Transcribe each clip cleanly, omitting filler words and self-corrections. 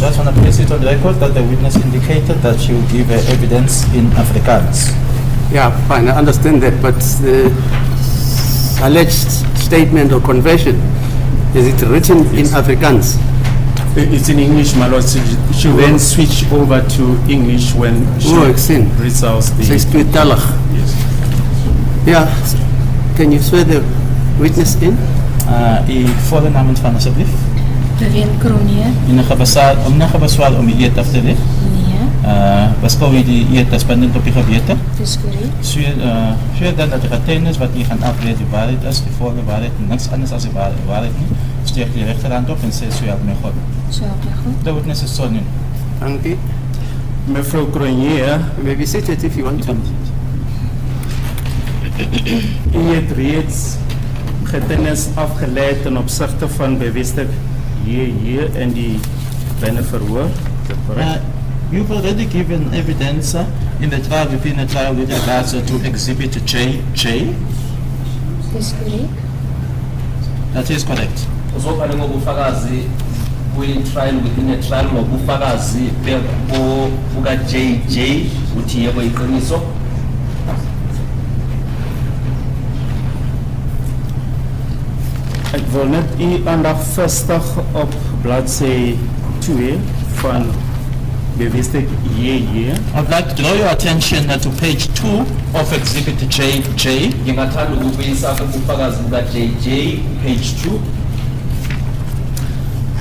just want to place it on record that the witness indicated that she will give evidence in Afrikaans. Yeah, fine, I understand that, but the alleged statement or confession, is it written in Afrikaans? It's in English, my lord. She then switch over to English when she reads out the... Sy is tweetalig. Yes. Yeah, can you swear the witness in? Die volle naam van asseblief. Lorraine Kroonier. Ingebeswaar om die eet af te leg. Nee, Beskou jy die eet as pendent op die gewete? dis korrek. Sweer dan dat die getuienis wat jy gaan afleer die waarheid is, die volle waarheid, en niks anders as die waarheid nie. Steek die rechterhand op en sê so help my God. So help my God. The witness is sworn in. Dankie. Mevrouw Kroonier, You may be seated if you want to. u het reeds getuienis afgeleid ten opsigte van bevestig hier in die bijna verhoor. Is dat correct? You've already given evidence in the trial, within the trial with regards to Exhibit J. Dis korrek. That is correct. Uzobhala ngobufakazi kwi-trial within a trial ngobufakazi buka JJ uthi yebo iqiniso. Ik wil net u aandacht vestig op bladzij 2 van bevestig hier. I'd like to draw your attention to page 2 of Exhibit JJ. Ngingathanda ukubuyisa ubufakazi buka JJ page 2.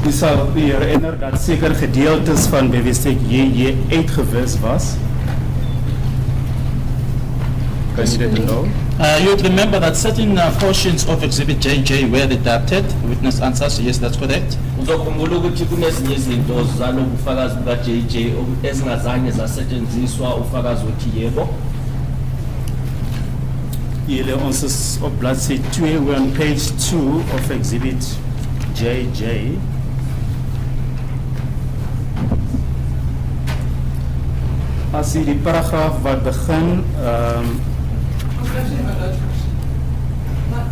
U sal u herinner dat zeker gedeeltes van bevestig hier uitgewis was. Kan je dat nou? You'd remember that certain portions of Exhibit JJ were redacted. Witness answers, yes, that's correct. Uzokhumbula ukuthi kunezinye izinto zalobufakazi buka JJ ezingazange zasetshenziswa ufakazi uthi yebo. Jullie ons is op bladzij 2, we're on page 2 of Exhibit JJ. As jy die paragraaf wat begin,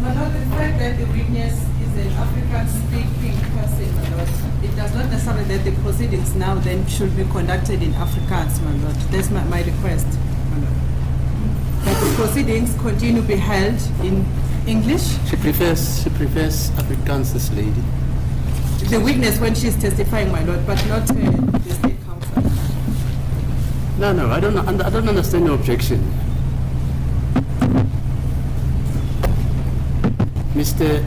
My lord, the fact that the witness is an African-speaking person, my lord, it does not necessarily that the proceedings now then should be conducted in Afrikaans, my lord. That's my request, my lord. That the proceedings continue to be held in English. She prefers Afrikaans, this lady. The witness when she's testifying, my lord, but not the state counsel. No, I don't understand your objection. Mr.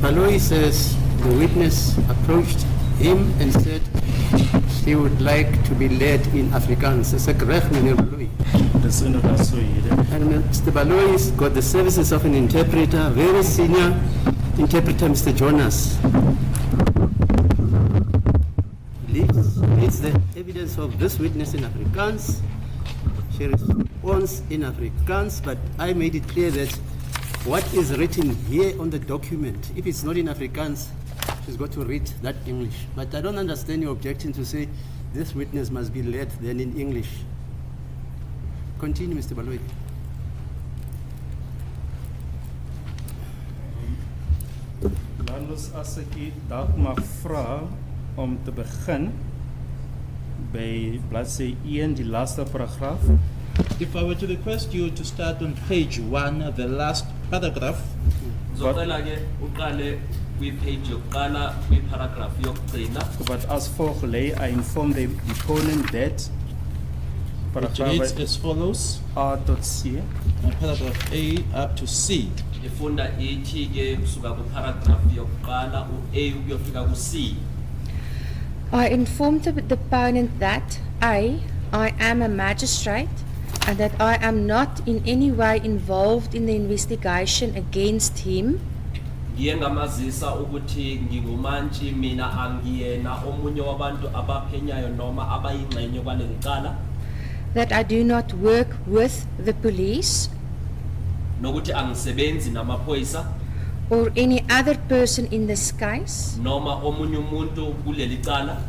Baloyi says the witness approached him and said she would like to be led in Afrikaans. Is that correct, Mr. Baloyi? dis inderdaad so hier. And Mr. Baloyi's got the services of an interpreter, very senior interpreter, Mr. Jonas. Reads the evidence of this witness in Afrikaans. She responds in Afrikaans, but I made it clear that what is written here on the document, if it's not in Afrikaans, she's got to read that English. But I don't understand your objection to say this witness must be led then in English. Continue, Mr. Baloyi. Dan as ek u dalk mag vra om te begin by bladzij 1, die laaste paragraaf. If I were to request you to start on page 1, the last paragraph. Uzocela ke uqale kwi-page yokuqala kwi-paragraph yokugcina. Wat as volg lê, I inform the deponent that Which reads as follows. A tot C. Paragraph A up to C. Ifunda ithi ke kusuka ku-paragraph yokuqala u-A ukuyofika ku-C. I informed the deponent that I am a magistrate and that I am not in any way involved in the investigation against him. Ngiye ngamazisa ukuthi ngingumantshi mina angiyena omunye wabantu abaphenyayo noma abayingxenye kwaleli cala. That I do not work with the police Nokuthi angisebenzi namaphoyisa or any other person in this case, noma omunye umuntu kuleli cala.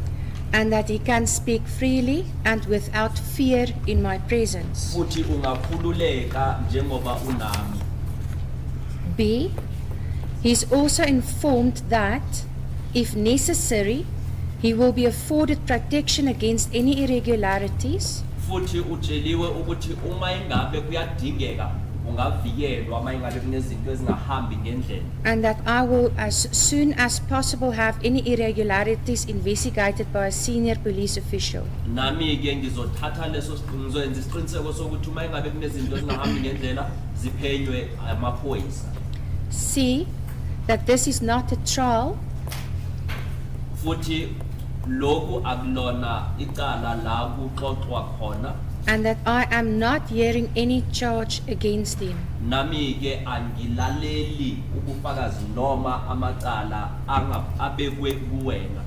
and that he can speak freely and without fear in my presence. Futhi ungakhululeka njengoba unami. B. He's also informed that, if necessary, He will be afforded protection against any irregularities, futhi utsheliwe ukuthi uma ingabe kuyadingeka ungavikelwa uma ingabe kunezinto ezingahambi ngendlela, and that I will as soon as possible have any irregularities investigated by a senior police official. nami ke ngizothatha ngizoyenza isiqiniseko sokuthi uma ingabe kunezinto ezingahambi ngendlela ziphenywe amaphoyisa. C, that this is not a trial Futhi lokhu akulona icala la kuxoxwa khona, and that I am not hearing any charge against him. nami ke angilaleli ubufakazi noma amacala abekwe kuwena.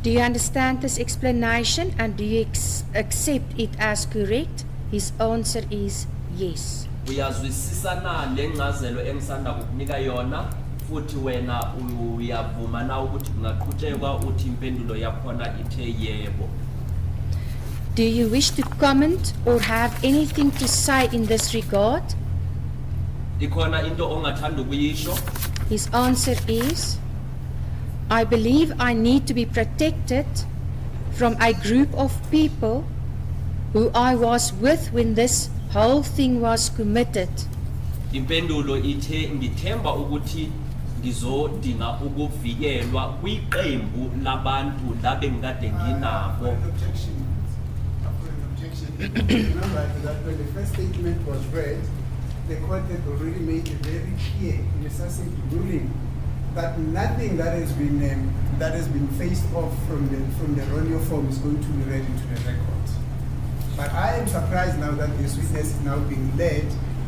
Do you understand this explanation and do you accept it as correct? His answer is yes. Uyazwisisa na lencazelo engisanda kukunika yona, futhi wena uyavuma na ukuthi kungaqhutshekwa uthi impendulo yakhona ithe yebo. Do you wish to comment or have anything to say in this regard? Ikhona into ongathanda ukuyisho? His answer is, I believe I need to be protected from a group of people who I was with when this whole thing was committed. Impendulo ithe ngithemba ukuthi ngizodinga ukuvikelwa kwiqembu labantu labe ngikade nginabo. Remember that when the first statement was read, the court had already made it very clear in a succinct ruling that nothing that has been faced off from the erroneous form is going to be read into the record. But I am surprised now that this witness is now being led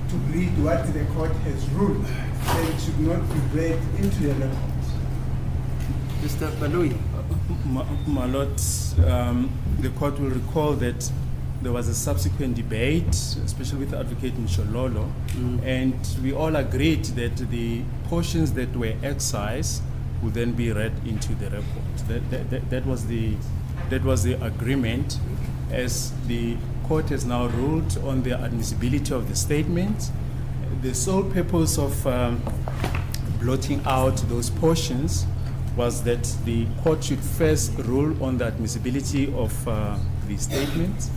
to read what the court has ruled, that it should not be read into the record. Mr. Baloi. My Lord, the court will recall that there was a subsequent debate, especially with Advocate Nshololo, and we all agreed that the portions that were excised would then be read into the report. That was the agreement. As the court has now ruled on the admissibility of the statement, the sole purpose of blotting out those portions was that the court should first rule on the admissibility of the statement.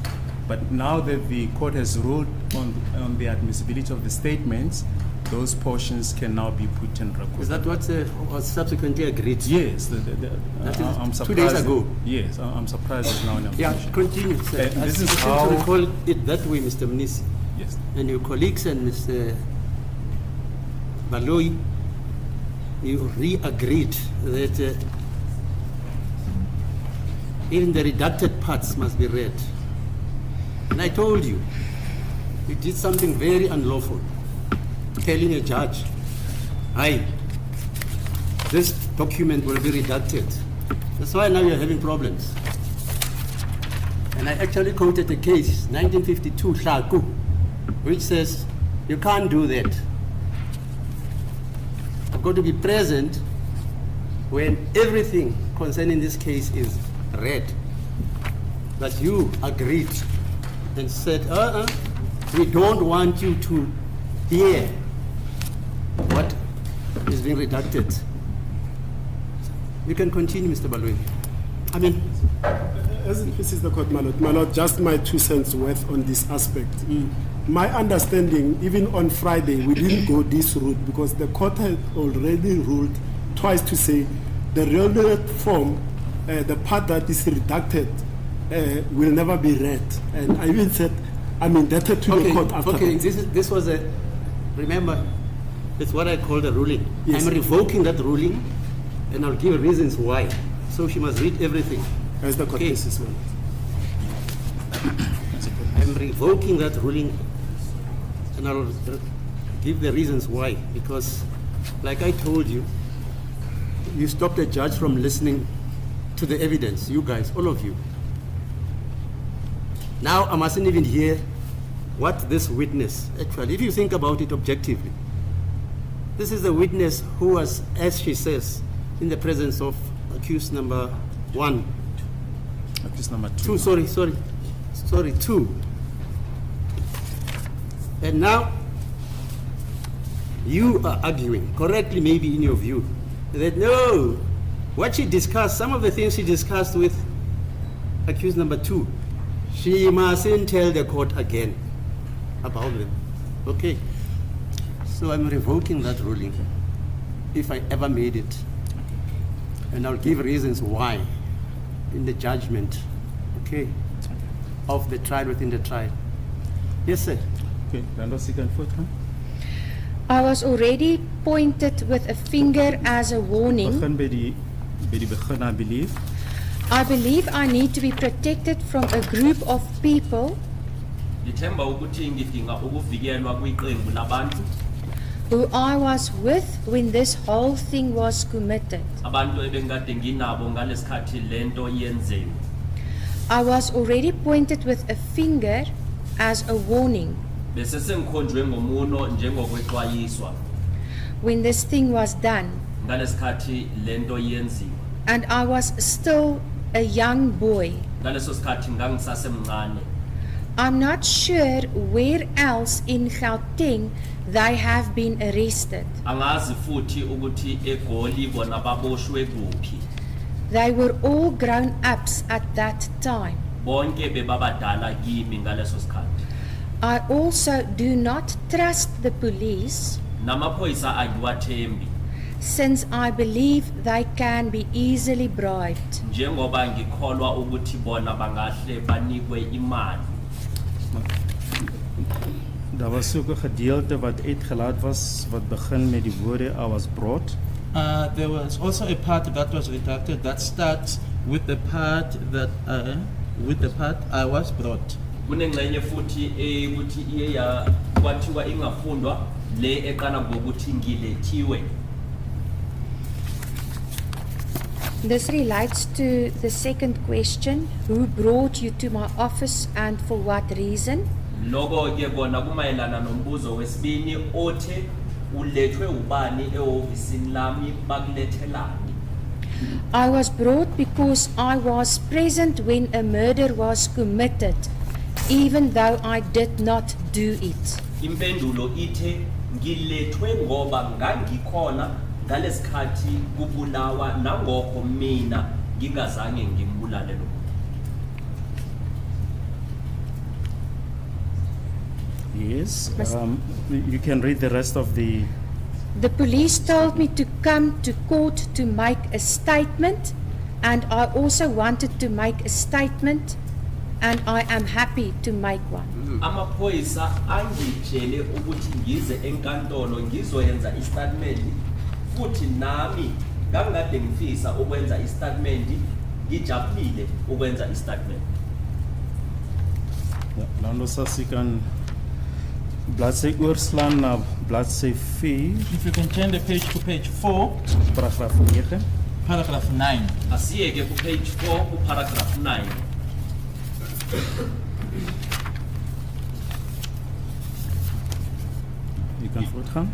But now that the court has ruled on the admissibility of the statements, those portions can now be put in record. Is that what was subsequently agreed? Yes. That is I'm 2 days ago. Yes, I'm surprised it's now in Yeah, application. continue, sir. This is I seem how- to recall it that way, Mr. Mnisi. Yes. And your colleagues and Mr. Baloi, you re-agreed that even the redacted parts must be read. And I told you, you did something very unlawful, telling a judge, "Aye, this document will be redacted." That's why now you're having problems. And I actually quoted a case, 1952, Shaku, which says, you can't do that. I've got to be present when everything concerning this case is read. But you agreed and said, we don't want you to hear what is being redacted. You can continue, Mr. Balwin. I mean, As this is the court, my Lord, just my 2 cents worth on this aspect. My understanding, even on Friday, we didn't go this route because the court had already ruled twice to say the relevant form, the part that is redacted, will never be read. And I even said, I'm indebted to the court after okay. that. This was a, remember, it's what I call the ruling. Yes. I'm revoking that ruling, and I'll give reasons why. So she must read everything. As the court Okay. cases, well. I'm revoking that ruling, and I'll give the reasons why. Because, like I told you, you stopped the judge from listening to the evidence, you guys, all of you. Now I mustn't even hear what this witness, actually, if you think about it objectively, this is the witness who was, as she says, in the presence of accused number 1. Accused number 2. Two. And now you are arguing, correctly maybe in your view, that no, What she discussed, some of the things she discussed with accused number 2, she mustn't tell the court again about them. Okay. So I'm revoking that ruling if I ever made it. And I'll give reasons why in the judgment, okay, of the trial within the trial. Yes, sir. Okay, dan was second foot, huh? I was already pointed with a finger as a warning. Begin by die begin, I believe. I believe I need to be protected from a group of people Ngithemba ukuthi ngidinga ukuvikelwa kwiqembu labantu who I was with when this whole thing was committed. abantu ebengikade nginabo ngalesikhathi lento yenziwe. I was already pointed with a finger as a warning Bese sengikhonjwe ngomuno njengokwexwayiswa when this thing was done, ngalesikhathi lento yenziwe. and I was still a young boy. Ngaleso sikhathi ngangisasemncane. I'm not sure where else in Gauteng they have been arrested. Angazi futhi ukuthi eGoli bona baboshwe kuphi. They were all grown-ups at that time. Bonke bebabadala kimi ngaleso sikhathi. I also do not trust the police Namaphoyisa angiwathembi since I believe they can be easily bribed. njengoba ngikholwa ukuthi bona bangahle banikwe imali. Daar was ook 'n gedeelte wat uitgelaat was wat begin met die woorde I was brought. There was also a part that was redacted that starts with the part that I was brought. Kunengxenye futhi ukuthi iye kwathiwa ingafundwa le eqala ngokuthi ngilethiwe. This relates to the second question, who brought you to my office and for what reason? Lokho ke kona kumayelana nombuzo wesibini othe ulethwe ubani ehhovisini lami bakulethelani. I was brought because I was present when a murder was committed, even though I did not do it. Impendulo ithe ngilethwe ngoba ngangikhona ngalesikhathi kubulawa nangokho mina ngingazange ngimbulale lo. Yes. You can read the rest of the. The police told me to come to court to make a statement, and I also wanted to make a statement, and I am happy to make one. Amaphoyisa angitshele ukuthi ngize enkantolo ngizoyenza istatement futhi nami ngangikade ngifisa ukwenza istatement ngijabulile ukwenza istatement. Dan ons as ek kan bladsy oorslaan na bladsy 4, If you can turn the page to page 4, paragraaf 9. paragraph 9. Asiyeke ku page 4 ku paragraph 9. You kan voortgaan.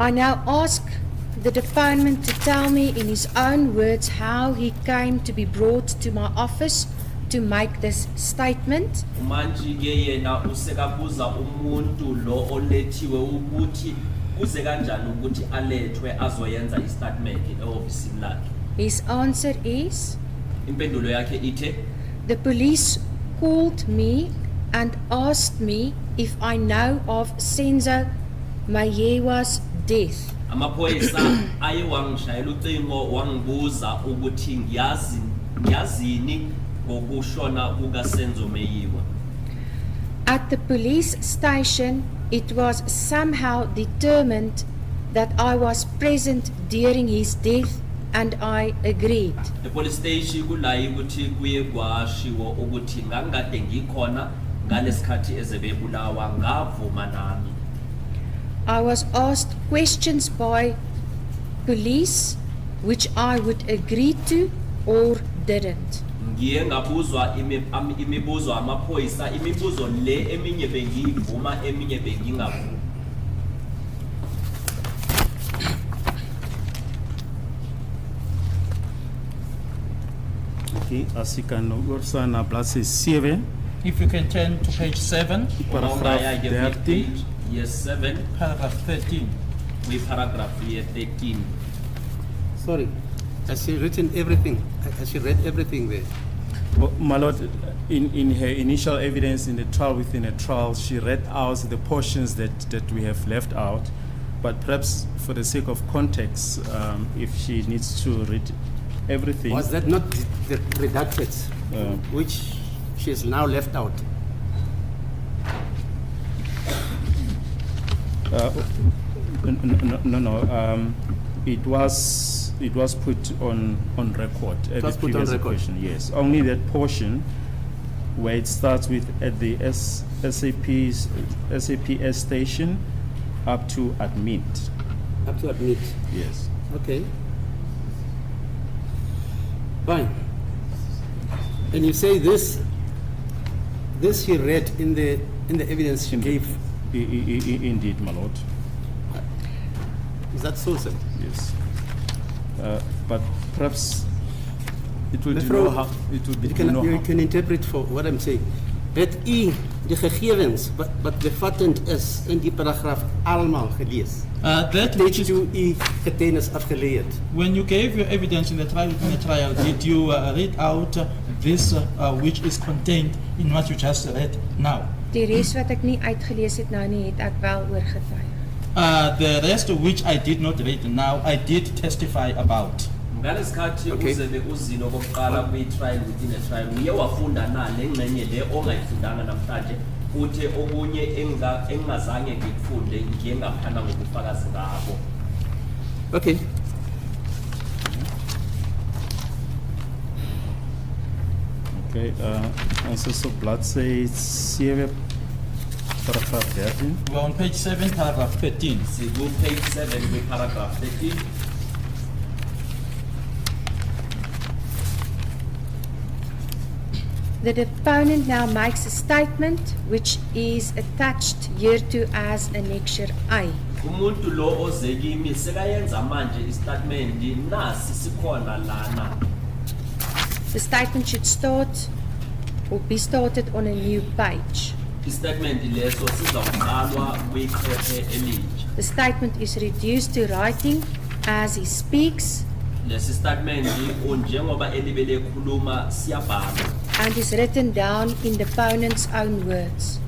I now ask the deponent to tell me in his own words how he came to be brought to my office to make this statement. Manje ke yena usekabuza umuntu lo olethiwe ukuthi kuze kanjani ukuthi alethwe azoyenza istatement ehhovisini lakhe. His answer is, Impendulo yakhe ithe the police called me and asked me if I know of Senzo Meyiwa's death. amaphoyisa aye wangishayela ucingo wangibuza ukuthi ngiyazini ngokushona kuka Senzo Meyiwa. At the police station, it was somehow determined that I was present during his death, and I agreed. The police station kulayi ukuthi kuye kwashiwo ukuthi ngangikade ngikhona ngalesikhathi ezebebulawa ngavuma nami. I was asked questions by police which I would agree to or didn't. Ngiye ngabuzwa imibuzo amaphoyisa imibuzo le eminye bengivuma eminye bengingavuma. Okay, as ek kan oorslaan na bladsy 7, If you can turn to page 7, paragraaf 13. Yes, 7. paragraph 13. We paragraph here 13. Sorry. Has she written everything? Has she read everything there? Well, my lord, in her initial evidence in the trial within a trial, she read out the portions that we have left out. But perhaps for the sake of context, if she needs to read everything. Was that not the redacted, which she has now left out? No. It was put on record. It was put on record. Question, yes. Only that portion where it starts with at the SAPS station up to admit. Up to admit. Yes. Okay. Fine. And you say this she read in the evidence she gave. Indeed, my lord. Is that so, sir? Yes. But perhaps it will Mevrouw, know how it will be you can interpret for what I'm saying. Het u de gegevens wat bevattend is in die paragraaf allemaal gelees? That which is, u getuienis afgeleerd? when you gave your evidence in the trial, did you read out this which is contained in what you just read now? Die res wat ek nie uitgelees het nou nie, het ek wel oorgetuig. The rest of which I did not read now, I did testify about. ngalesikhathi Okay. uzebe uzino kokuqala kwi-trial within a trial uye wafunda na le ngxenye le ongayifundanga namhlanje uthe okunye engingazange ngikufunde ngiye ngaphana ngobufakazi ngabo. Okay. Okay, ancestral blood says 7 paragraph 13. We're on page 7, paragraph 13. Siku page 7 kwi-paragraph 13. The deponent now makes a statement which is attached hereto as Annexure A. Umuntu lo oze kimi sekayenza manje istatement nasi sikhona lana. The statement should start or be started on a new page. Istatement leso sizawuqalwa kwiphephe elinje. The statement is reduced to writing as he speaks Lesi statement njengoba elibele ekhuluma siyabhala. and is written down in the opponent's own words.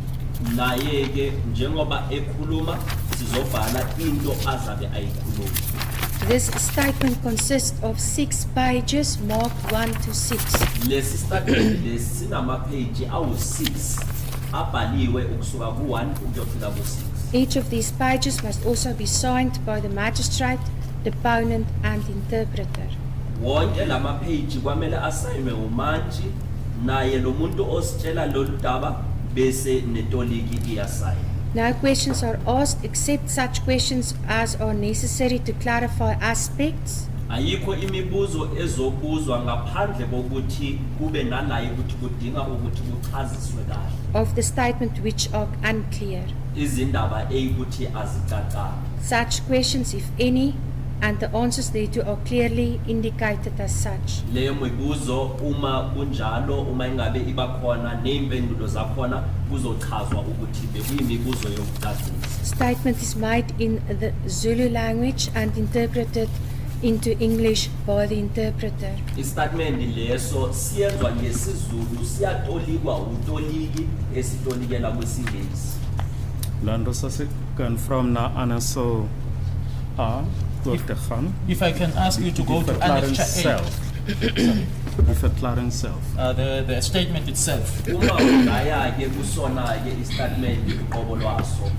Naye ke njengoba ekhuluma sizobhala into azabe ayikhuluma. This statement consists of 6 pages marked 1 to 6. Lesi statement lesi sinama page awu6 abhaliwe ukusuka ku1 ukuyofika ku6. Each of these pages must also be signed by the magistrate, deponent and interpreter. Wonke lama page kwamele asayinwe umanji naye lo muntu ositshela lolu daba bese netoliki iyasayina. No questions are asked except such questions as are necessary to clarify aspects Ayikho imibuzo ezobuzwa ngaphandle kokuthi kube nalaye ukuthi kudinga ukuthi kuchaziswe kahle. of the statement which are unclear. Izindaba eyikuthi azicacanga. Such questions, if any, and the answers thereto are clearly indicated as such. Leyo mibuzo uma kunjalo uma ingabe iba khona neimpendulo zakhona kuzochazwa ukuthi bekuyimibuzo yokucacisa. Statement is made in the Zulu language and interpreted into English by the interpreter. Istatement leso siyenzwa ngesizulu siyatolikwa utoliki esitolikela kwesingisi. Lando sase confirm na anaso A tot te gaan. If I can ask you to go to Annexure self. With a Clarence self. The statement itself. Uma ungaya ke kusona ke istatement uqobo lwaso.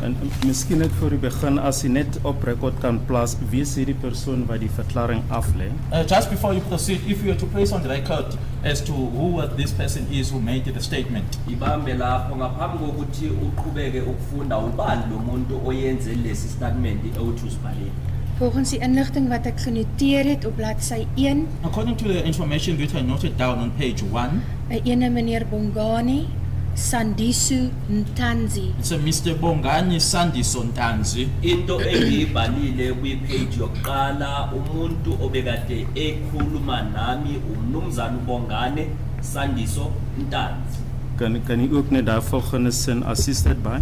En miskien net voor u begin as u net op record kan plaas wie is hierdie persoon wat die verklaring aflê? Just before you proceed, if you were to place on the record as to who this person is who made the statement. Ibambe lapho ngaphambi kokuthi uqhubeke ukufunda ubani lo muntu oyenze lesi statement ewuthi usibhalile. Volgens die inligting wat ek genoteer het op bladsy 1, According to the information which I noted down on page 1, 'n ene meneer Bongani Sandisu Ntanzi. it's a Mr. Bongani Sandiso Ntanzi. Into engiyibhalile kwi-page yokuqala umuntu obekade ekhuluma nami umnumzana uBongane Sandiso Ntanzi. Kan u ook net daar volgende sin assisted by?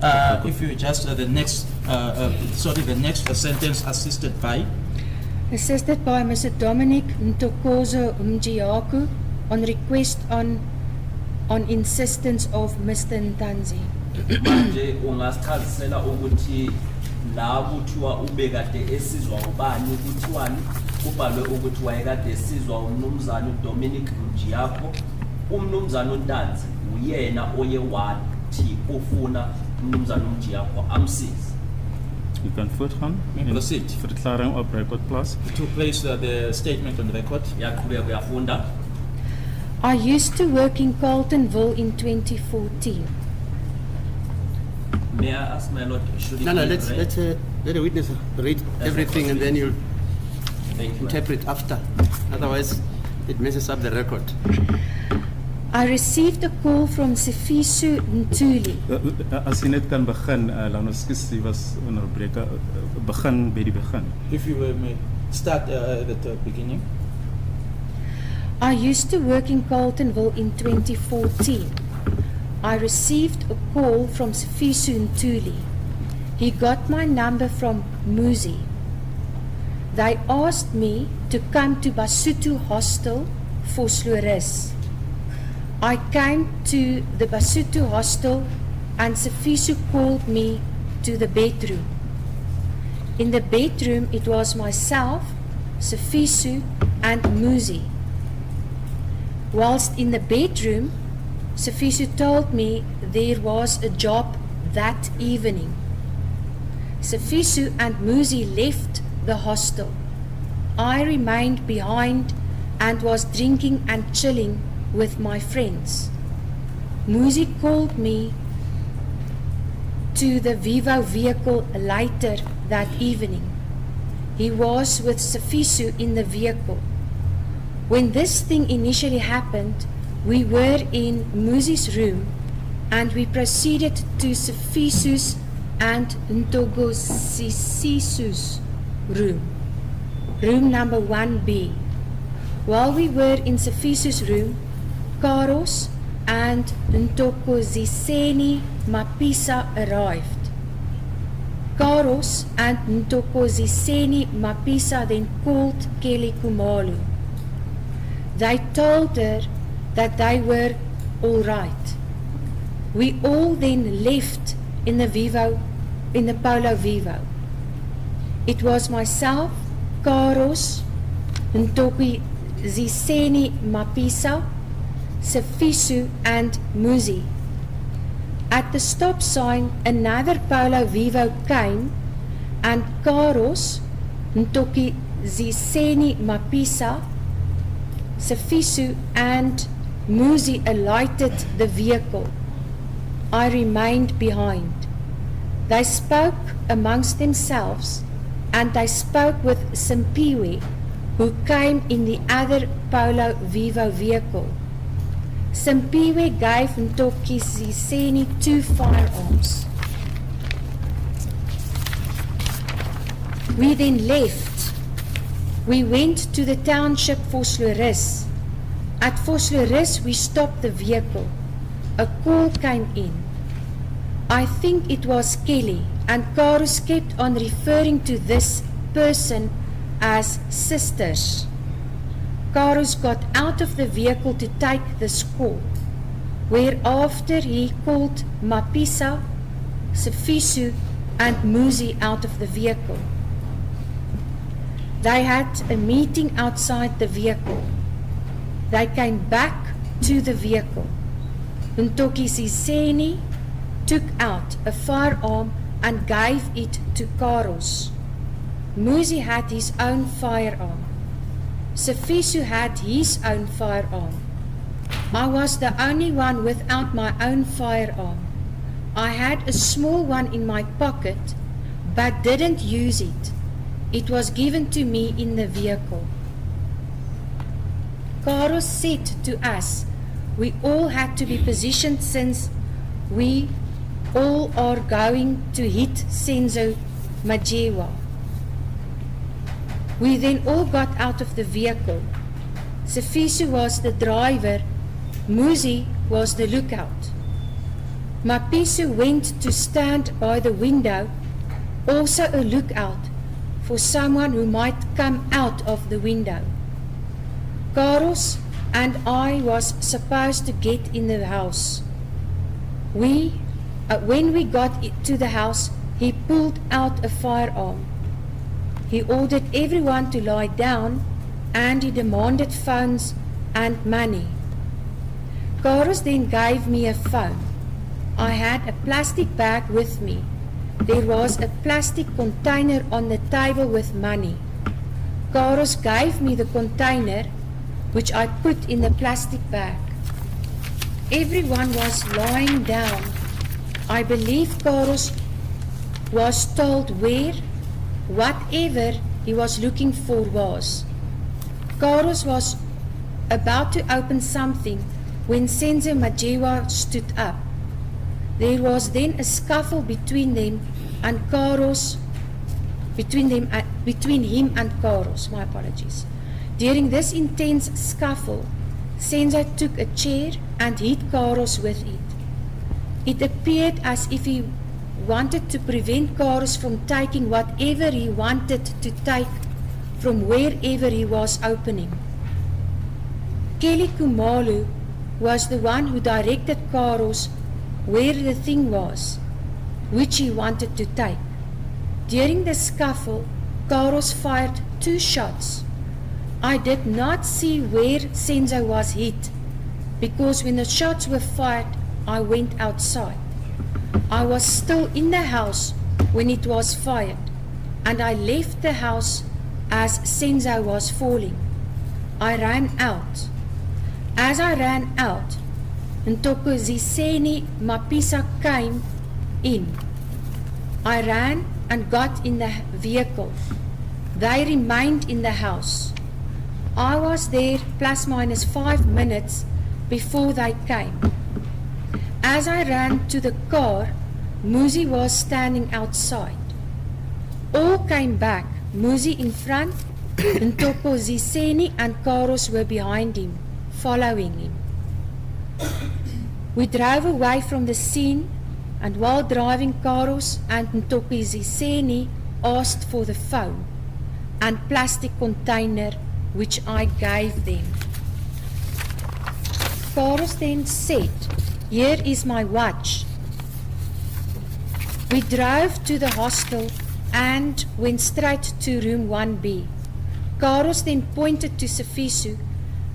If you just the next sentence assisted by. Assisted by Mr. Dominic Ntokozo Mjiaku on request on insistence of Mr. Ntanzi. Manje ungasichazisela ukuthi la kuthiwa ubekade esizwa ubani kuthiwani kubhalwe ukuthi wayekade esizwa umnumzana uDominic Mjiako. Umnumzana uNtanzi uyena oye wathi ufuna umnumzana Mjiako amsize. U kan voortgaan. Proceed. Verklaring op record plaas. To place the statement on record. Yaqhubeka uyafunda. I used to work in Carltonville in 2014. May I ask my lord, should it No, be let read? the witness read That's everything okay. and then you'll Thank you. interpret after. Otherwise, it messes up the record. I received a call from Sifiso Ntuli. As jy net kan begin, dan ekskuus, jy was onderbreek. Begin by die begin. If you may start at the beginning. I used to work in Carltonville in 2014. I received a call from Sifiso Ntuli. He got my number from Muzi. They asked me to come to Basotho Hostel for Sloris. I came to the Basotho Hostel and Sifiso called me to the bedroom. In the bedroom it was myself, Sifiso and Muzi. Whilst in the bedroom, Sifiso told me there was a job that evening. Sifiso and Muzi left the hostel. I remained behind and was drinking and chilling with my friends. Muzi called me to the Vivo vehicle later that evening. He was with Sifiso in the vehicle. When this thing initially happened, we were in Muzi's room and we proceeded to Sifiso's and Ntokosi's room number 1B. While we were in Sifiso's room, Karos and Ntokosiseni Mapisa arrived. Karos and Ntokosiseni Mapisa then called Kelly Khumalo. They told her that they were all right. We all then left in the Polo Vivo. It was myself, Karos, Ntokosiseni Mapisa, Sifiso and Muzi. At the stop sign, another Polo Vivo came and Karos, Ntokosiseni Mapisa, Sifiso and Muzi alighted the vehicle. I remained behind. They spoke amongst themselves and they spoke with Simpiwe, who came in the other Polo Vivo vehicle. Simpiwe gave Ntokosiseni 2 firearms. We then left. We went to the township for Sloris. At Sloris, we stopped the vehicle. A call came in. I think it was Kelly, and Karos kept on referring to this person as sisters. Karos got out of the vehicle to take this call, whereafter he called Mapisa, Sifiso and Muzi out of the vehicle. They had a meeting outside the vehicle. They came back to the vehicle. Ntokosiseni took out a firearm and gave it to Karos. Muzi had his own firearm. Sifiso had his own firearm. I was the only one without my own firearm. I had a small one in my pocket, but didn't use it. It was given to me in the vehicle. Karos said to us, we all had to be positioned since we all are going to hit Senzo Meyiwa. We then all got out of the vehicle. Sifiso was the driver, Muzi was the lookout. Mapiso went to stand by the window, also a lookout for someone who might come out of the window. Carlos and I was supposed to get in the house. When we got to the house, he pulled out a firearm. He ordered everyone to lie down and he demanded phones and money. Carlos then gave me a phone. I had a plastic bag with me. There was a plastic container on the table with money. Carlos gave me the container, which I put in the plastic bag. Everyone was lying down. I believe Carlos was told where whatever he was looking for was. Carlos was about to open something when Senzo Meyiwa stood up. There was then a scuffle between them and Carlos, between him and Carlos, my apologies. During this intense scuffle, Senzo took a chair and hit Carlos with it. It appeared as if he wanted to prevent Carlos from taking whatever he wanted to take from wherever he was opening. Khumalo was the one who directed Carlos where the thing was, which he wanted to take. During the scuffle, Carlos fired 2 shots. I did not see where Senzo was hit, because when the shots were fired, I went outside. I was still in the house when it was fired, and I left the house as Senzo was falling. I ran out. As I ran out, Ntokoziseni Mapisa came in. I ran and got in the vehicle. They remained in the house. I was there plus minus 5 minutes before they came. As I ran to the car, Muzi was standing outside. All came back, Muzi in front, Ntokoziseni and Carlos were behind him, following him. We drove away from the scene, and while driving, Carlos and Ntokoziseni asked for the phone and plastic container which I gave them. Carlos then said, "Here is my watch." We drove to the hostel and went straight to room 1B. Carlos then pointed to Sifiso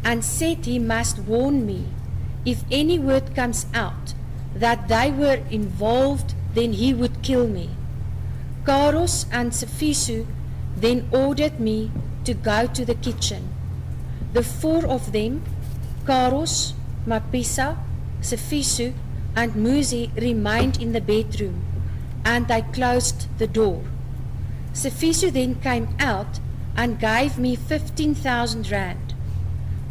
and said he must warn me. If any word comes out that they were involved, then he would kill me. Carlos and Sifiso then ordered me to go to the kitchen. The 4 of them, Carlos, Mapisa, Sifiso, and Muzi, remained in the bedroom, and they closed the door. Sifiso then came out and gave me 15,000 rand.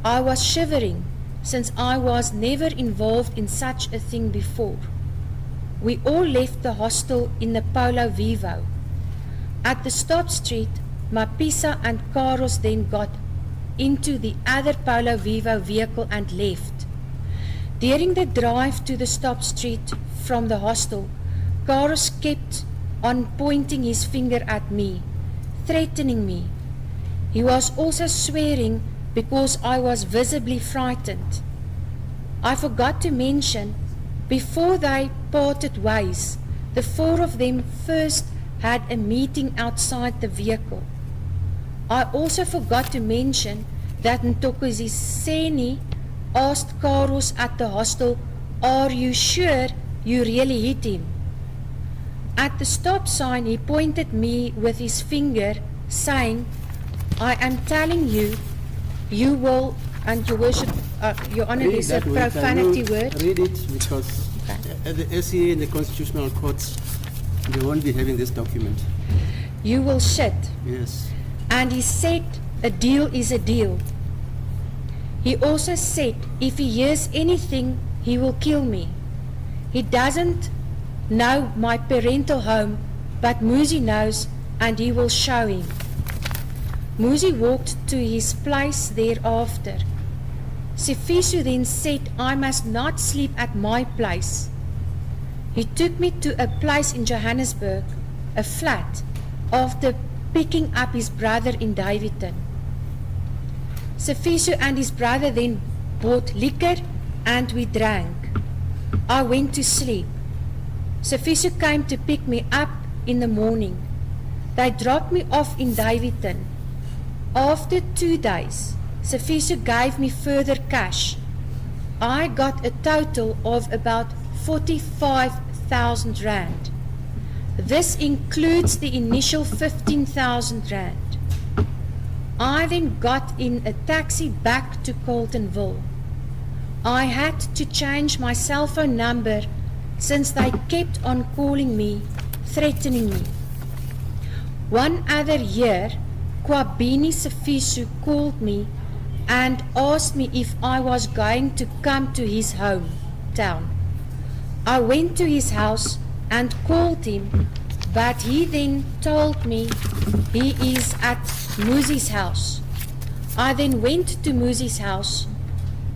I was shivering, since I was never involved in such a thing before. We all left the hostel in the Polo Vivo. At the stop street, Mapisa and Carlos then got into the other Polo Vivo vehicle and left. During the drive to the stop street from the hostel, Carlos kept on pointing his finger at me, threatening me. He was also swearing because I was visibly frightened. I forgot to mention, before they parted ways, the 4 of them first had a meeting outside the vehicle. I also forgot to mention that Ntokoziseni asked Carlos at the hostel, "Are you sure you really hit him?" At the stop sign, he pointed me with his finger, saying, "I am telling you, you will," and your worship, Your Honor, there's a profanity word. Read it, because at the SCA and the constitutional courts, they won't be having this document. "You will shit." Yes. And he said, "A deal is a deal." He also said, if he hears anything, he will kill me. He doesn't know my parental home, but Muzi knows, and he will show him. Muzi walked to his place thereafter. Sifiso then said I must not sleep at my place. He took me to a place in Johannesburg, a flat, after picking up his brother in Davidton. Sifiso and his brother then bought liquor and we drank. I went to sleep. Sifiso came to pick me up in the morning. They dropped me off in Davidton. After 2 days, Sifiso gave me further cash. I got a total of about 45,000 rand. This includes the initial 15,000 rand. I then got in a taxi back to Carltonville. I had to change my cell phone number since they kept on calling me, threatening me. One other year, Kwabini Sifiso called me and asked me if I was going to come to his hometown. I went to his house and called him, but he then told me he is at Muzi's house. I then went to Muzi's house.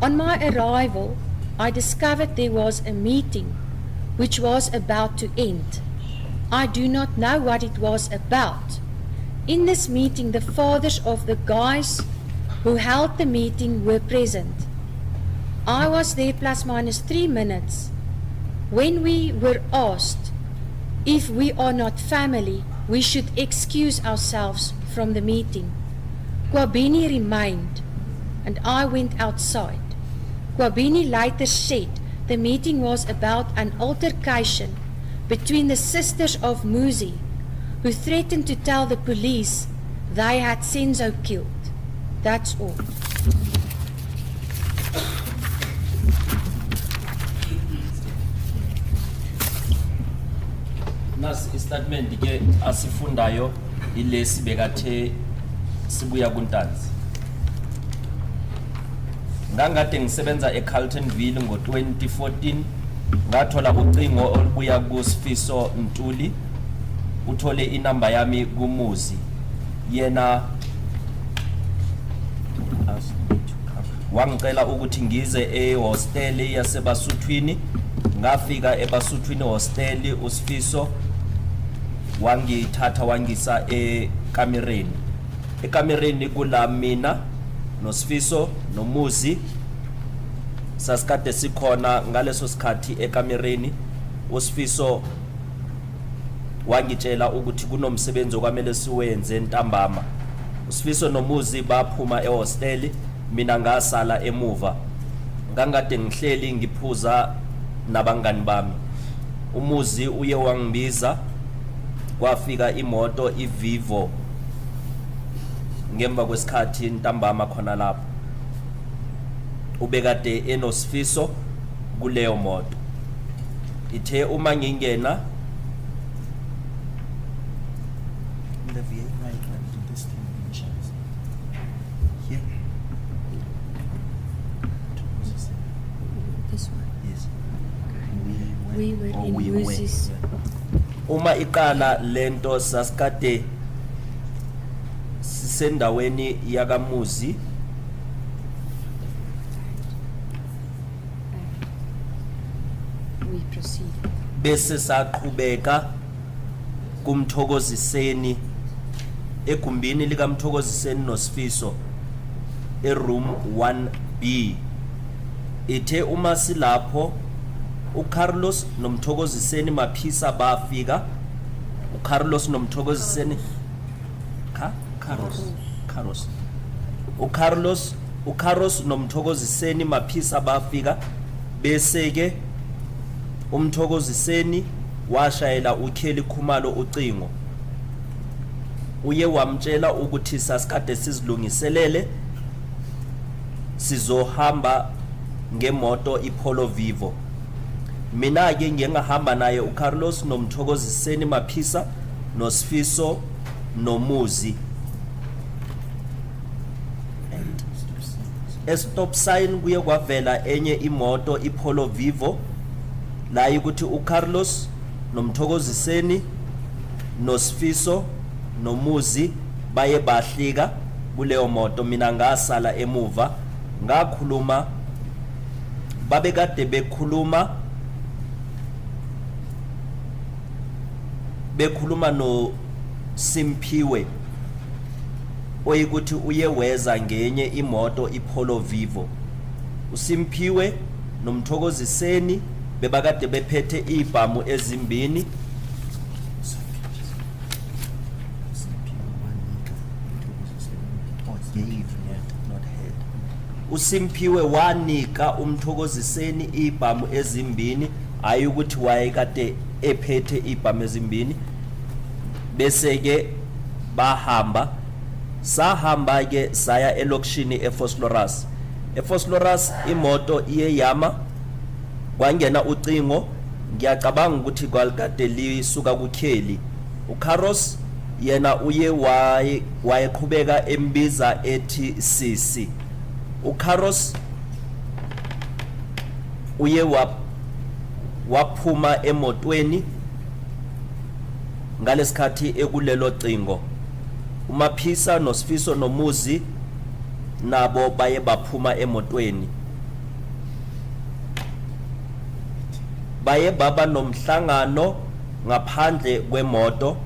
On my arrival, I discovered there was a meeting which was about to end. I do not know what it was about. In this meeting, the fathers of the guys who held the meeting were present. I was there plus minus 3 minutes. When we were asked if we are not family, we should excuse ourselves from the meeting. Kwabini remained and I went outside. Kwabini later said the meeting was about an altercation between the sisters of Muzi, who threatened to tell the police they had Senzo killed. That's all. Nas statement ke asifundayo ilesi bekathe sibuya kuNtanzi. Ngangade ngisebenza eCarltonville ngo-2014 ngathola ucingo olubuya kuSifiso Ntuli uthole inamba yami kuMuzi yena wangicela ukuthi ngize ehostel yasebasuthwini. Ngafika ebasuthwini hostel uSifiso wangithatha wangisa ekamereni kula mina noSifiso noMuzi sasikade sikhona ngaleso sikhathi ekamereni. uSifiso wangitshela ukuthi kunomsebenzi okwamele siwenze ntambama. uSifiso noMuzi baphuma ehostel, mina ngasala emuva. Ngangade ngihleli ngiphuza nabangani bami. uMuzi uye wangibiza, kwafika imoto iVivo ngemva kwesikhathi ntambama khona lapho. Ubekade eNosifiso kuleyo moto. Ithe uma ngingena The V8 might run to this thing initials. Here. This one. Yes. We were in Muzi's. uma iqala lento sasikade sisendaweni yakaMuzi. We proceed. Bese saqhubeka kumthokoziseni egumbini likamthokoziseni noSifiso eroom 1B. Ithe uma silapho uCarlos nomthokoziseni Maphisa bafika. uCarlos nomthokoziseni uCarlos nomthokoziseni Maphisa bafika. Bese ke umthokoziseni washayela uKheli Khumalo ucingo. Uye wamtshela ukuthi sasikade sizilungiselele sizohamba ngemoto iPolo Vivo. Mina ke ngiyengahamba naye uCarlos nomthokoziseni Maphisa noSifiso noMuzi. Stop sign kuye kwavela enye imoto iPolo Vivo la ukuthi uCarlos nomthokoziseni noSifiso noMuzi baye bahlika kuleyo moto. Mina ngasala emuva ngakhuluma babekade bekhuluma bekhuluma no Simphiwe oyikuthi uye weza ngenye imoto iPolo Vivo. uSimphiwe nomthokoziseni bebakade bephethe ibhamu ezimbini. uSimphiwe wanika umthokoziseni ibhamu ezimbini, hayi ukuthi wayekade ephethe ibhamu ezimbini. Bese ke bahamba, sahamba ke saya elokishini eFosloras. eFosloras imoto iye yama, kwangena ucingo, ngiyacabanga ukuthi kwalikade lisuka kuKheli. uCaros yena uye wayeqhubeka embiza ethi Sisi. uCaros uye waphuma emotweni ngalesikhathi ekulelo cingo. uMaphisa noSifiso noMuzi nabo baye baphuma emotweni, baye baba nomhlangano ngaphandle kwemoto.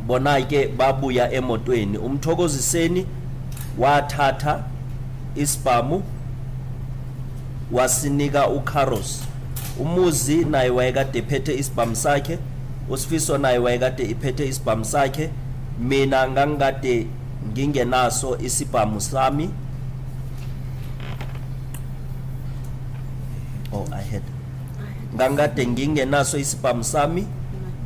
Bona ke babuya emotweni. umthokoziseni wathatha isibhamu wasinika uCaros. uMuzi naye wayekade ephethe isibhamu sakhe, uSifiso naye wayekade iphethe isibhamu sakhe. Mina ngangikade ngingenaso isibhamu sami. Ngangikade ngingenaso isibhamu sami,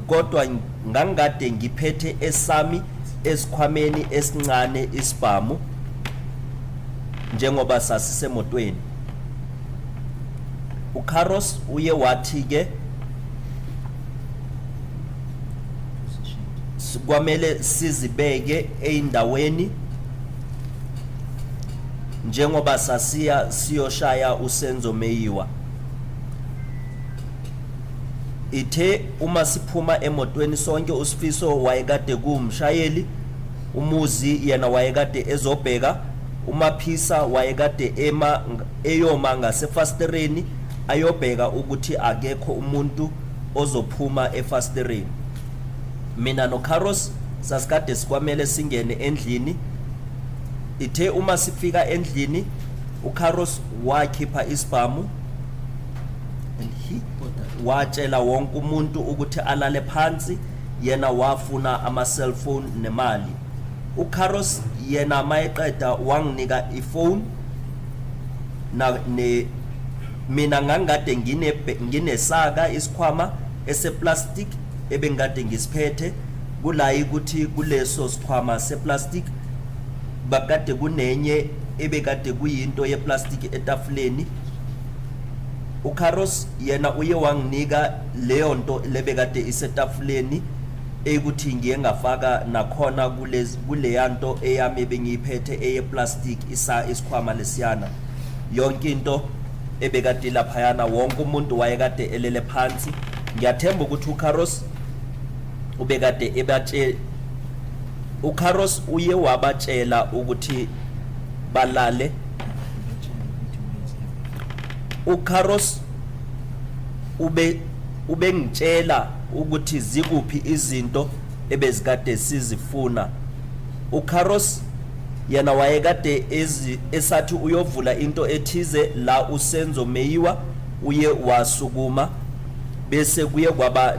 kodwa ngangikade ngiphethe esami esikhwameni esincane isibhamu njengoba sasisemotweni. uCaros uye wathi ke kwamele sizibeke eindaweni njengoba sasiya siyoshaya uSenzo Meyiwa. Ithe uma siphuma emotweni sonke, uSifiso wayekade kumshayeli, uMuzi yena wayekade ezobheka, uMaphisa wayekade eyoma ngasefastereni ayobheka ukuthi akekho umuntu ozophuma efastereni. Mina noCaros sasikade sikwamele singene endlini. Ithe uma sifika endlini, uCaros wakhipha isibhamu watshela wonke umuntu ukuthi alale phansi, yena wafuna ama-cellphone nemali. uCaros yena mayeqeda wanginika ifone mina ngangikade nginesaka isikhwama eseplastic ebengikade ngisiphethe. Kulayi ukuthi kuleso sikhwama seplastic bakade kunenye ebekade kuyinto yeplastic etafuleni. uCaros yena uye wanginika leyo nto lebekade isetafuleni ekuthi ngiye ngafaka nakhona kuleya nto eyami ebengiyiphethe eyeplastic isikhwama lesiyana. Yonke into ebekade laphayana, wonke umuntu wayekade elele phansi. Ngiyathemba ukuthi uCaros ubekade uCaros uye wabatshela ukuthi balale. uCaros ubengitshela ukuthi zikuphi izinto ebezikade sizifuna. uCaros yena wayekade esathi uyovula into ethize la uSenzo Meyiwa uye wasukuma, bese kuye kwaba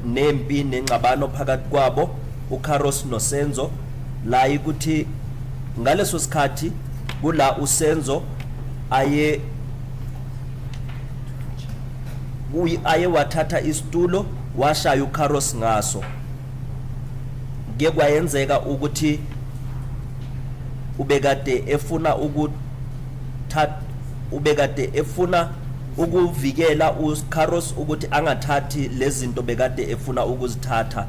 nempi nengxabano phakathi kwabo uCaros noSenzo, la ukuthi ngaleso sikhathi kula uSenzo aye wathatha isitulo washaya uCaros ngaso. Ke kwayenzeka ukuthi ubekade efuna ukuvikela uCaros ukuthi angathathi lezinto bekade efuna ukuzithatha.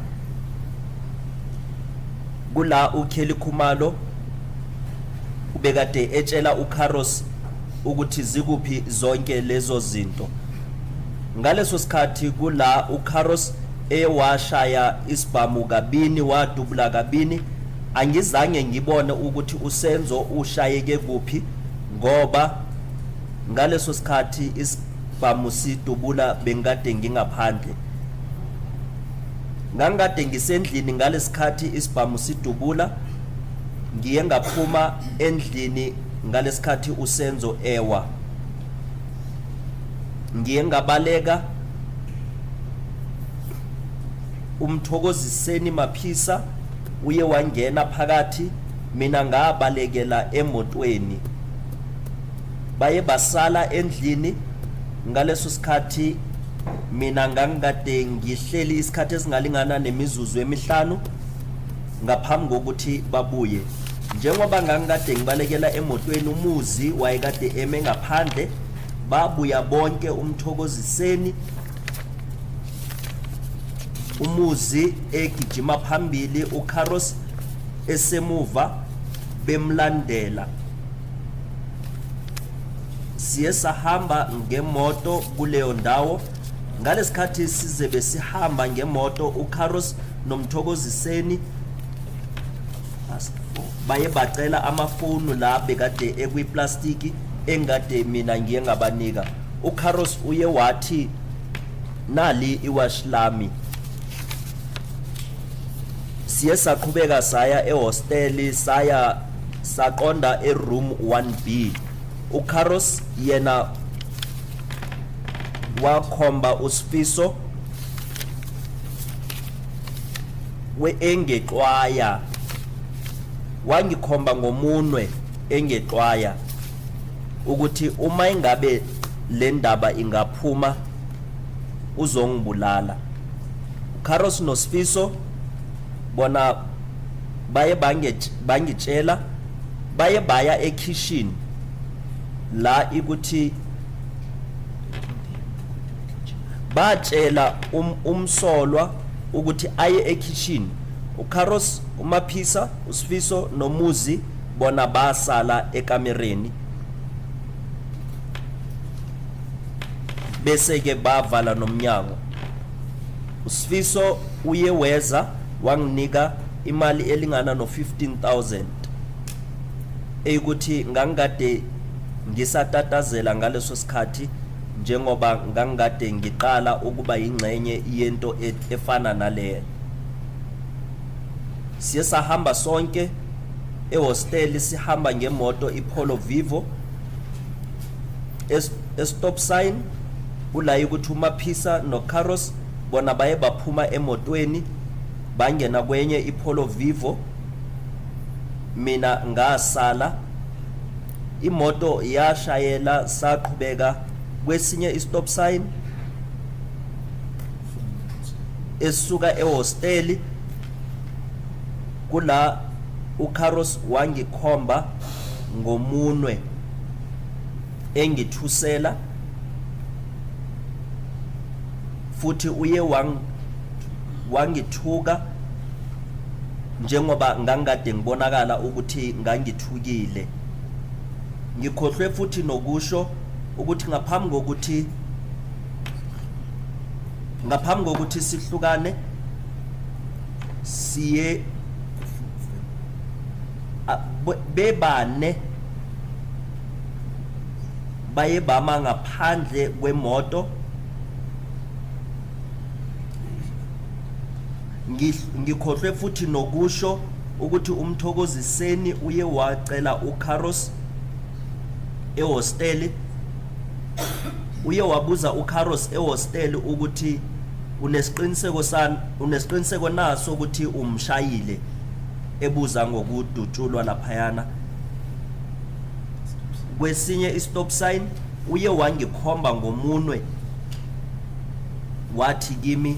Kula uKheli Khumalo ubekade etshela uCaros ukuthi zikuphi zonke lezo zinto. Ngaleso sikhathi kula uCaros ewashaya isibhamu kabini, wadubula kabini. Angizange ngibone ukuthi uSenzo ushayeke kuphi, ngoba ngaleso sikhathi isibhamu sidubula bengikade ngingaphandle. ngangikade ngisendlini ngalesikhathi isibhamu sidubula, ngiye ngaphuma endlini ngalesikhathi uSenzo ewa, ngiye ngabaleka umthokoziseni Maphisa uye wangena phakathi, mina ngabalekela emotweni, baye basala endlini. Ngaleso sikhathi mina ngangikade ngihleli isikhathi esingalingana nemizuzu emihlanu ngaphambi kokuthi babuye. Njengoba ngangikade ngibalekela emotweni, umuzi wayekade eme ngaphandle, babuya bonke umthokoziseni, umuzi egijima phambili, uKaros esemuva bemlandela. Siye sahamba ngemoto kuleyo ndawo. Ngalesikhathi size besihamba ngemoto, uKaros nomthokoziseni baye bacela amafoni la bekade ekwiplastiki engade mina ngiye ngabanika. uKaros uye wathi nali iwash lami. Siye saqhubeka saya ehosteli, saya saqonda eroom 1B. uKaros yena wakhomba uSifiso engexwaya, wangikhomba ngomunwe engexwaya ukuthi uma ingabe le ndaba ingaphuma uzongibulala. uKaros noSifiso bona baye bangitshela, baye baya ekitchen la ikuthi batshela umsolwa ukuthi aye ekitchen. uKaros, uMaphisa, uSifiso noMuzi bona basala ekamereni, bese ke bavala nomnyango. uSifiso uye weza wanginika imali elingana no 15,000 eyikuthi ngangikade ngisatatazela ngaleso sikhathi, njengoba ngangikade ngiqala ukuba ingcenye yento efana naleyo. Siye sahamba sonke ehosteli, sihamba ngemoto iPolo Vivo, stop sign ulayi ukuthi uMaphisa noKaros bona baye baphuma emotweni bangena kwenye iPolo Vivo, mina ngasala. Imoto yashayela, saqhubeka kwesinye istop sign esuka ehosteli, kula uKaros wangikhomba ngomunwe engithusela, futhi uye wangithuka njengoba ngangikade ngibonakala ukuthi ngangithukile. Ngikhohlwe futhi nokusho ukuthi ngaphambi kokuthi sihlukane siye bebane baye bama ngaphandle kwemoto. Ngikhohlwe futhi nokusho ukuthi umthokoziseni uye wacela uKaros ehosteli, uye wabuza uKaros ehosteli ukuthi unesiqiniseko naso ukuthi umshayile, ebuza ngokudutshulwa laphayana. Kwesinye istop sign uye wangikhomba ngomunwe wathi kimi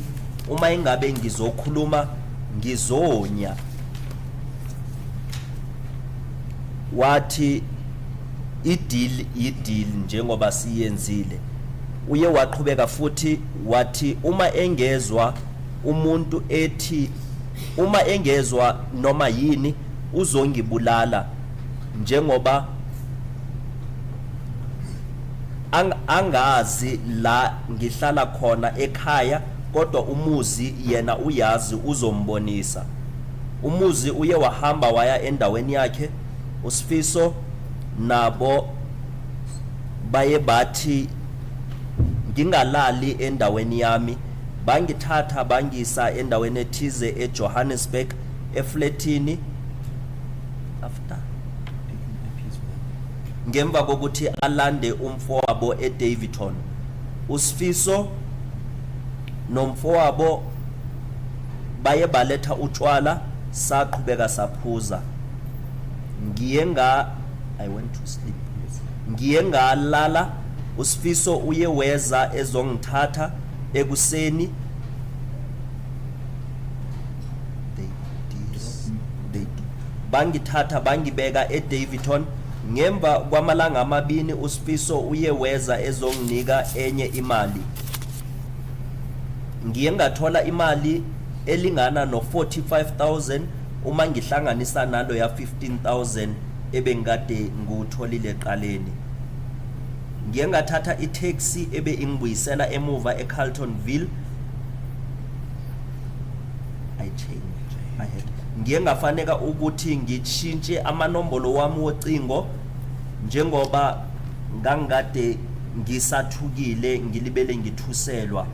uma ingabe ngizokhuluma ngizonya, wathi ideal njengoba siyenzile. Uye waqhubeka futhi wathi uma engezwa umuntu ethi, uma engezwa noma yini uzongibulala, njengoba angazi la ngihlala khona ekhaya, kodwa umuzi yena uyazi, uzombonisa. Umuzi uye wahamba waya endaweni yakhe. uSifiso nabo baye bathi ngingalali endaweni yami, bangithatha bangisa endaweni ethize eJohannesburg efletini after ngemva kokuthi alande umfowabo eDavidton. Usifiso nomfowabo baye baletha utshwala saqhubeka saphuza. I went to sleep. Ngiye ngalala. Usifiso uye weza ezongithatha ekuseni. Bangithatha bangibeka eDavidton. Ngemva kwamalanga amabini uSifiso uye weza ezonginika enye imali. Ngiye ngathola imali elingana no 45,000 uma ngihlanganisa nalo ya 15,000 ebengade ngutholile eqaleni. Ngiye ngathatha itaxi ebe ingibuyisela emuva eCarltonville. Ngiye ngafaneka ukuthi ngitshintshe amanombolo wami wocingo njengoba ngangade ngisathukile ngilibele ngithuselwa.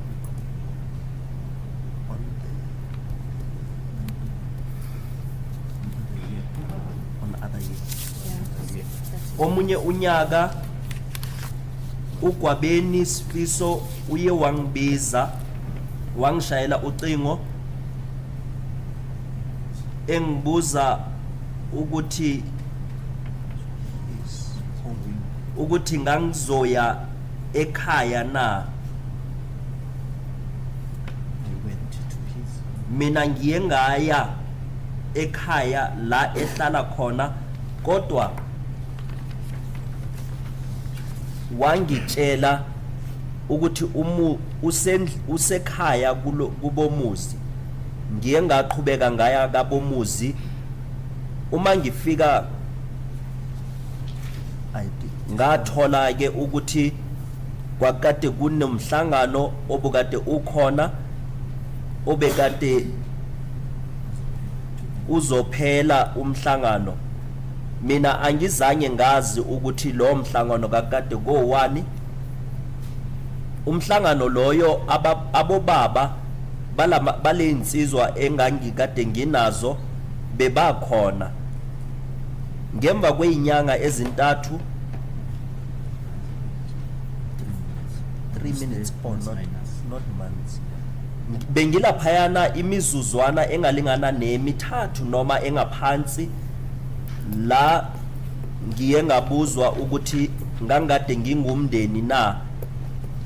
Omunye unyaka uGwabeni Sifiso uye wangibiza wangishayela ucingo engibuza ukuthi ngangizoya ekhaya na. Mina ngiye ngaya ekhaya la ehlala khona kodwa wangitshela ukuthi usekhaya kubomuzi. Ngiye ngaqhubeka ngaya kabomuzi. Uma ngifika ngathola ke ukuthi kwakade kunomhlangano obukade ukhona obekade uzophela umhlangano. Mina angizange ngazi ukuthi lo mhlangano kakade go1. Umhlangano loyo abobaba balensizwa engangikade nginazo bebakhona. Ngemva kwezinyanga ezintathu 3 minutes or not months. Bengilaphayana imizuzwana engalingana nemithathu noma engaphansi la ngiye ngabuzwa ukuthi ngangade ngingumndeni na.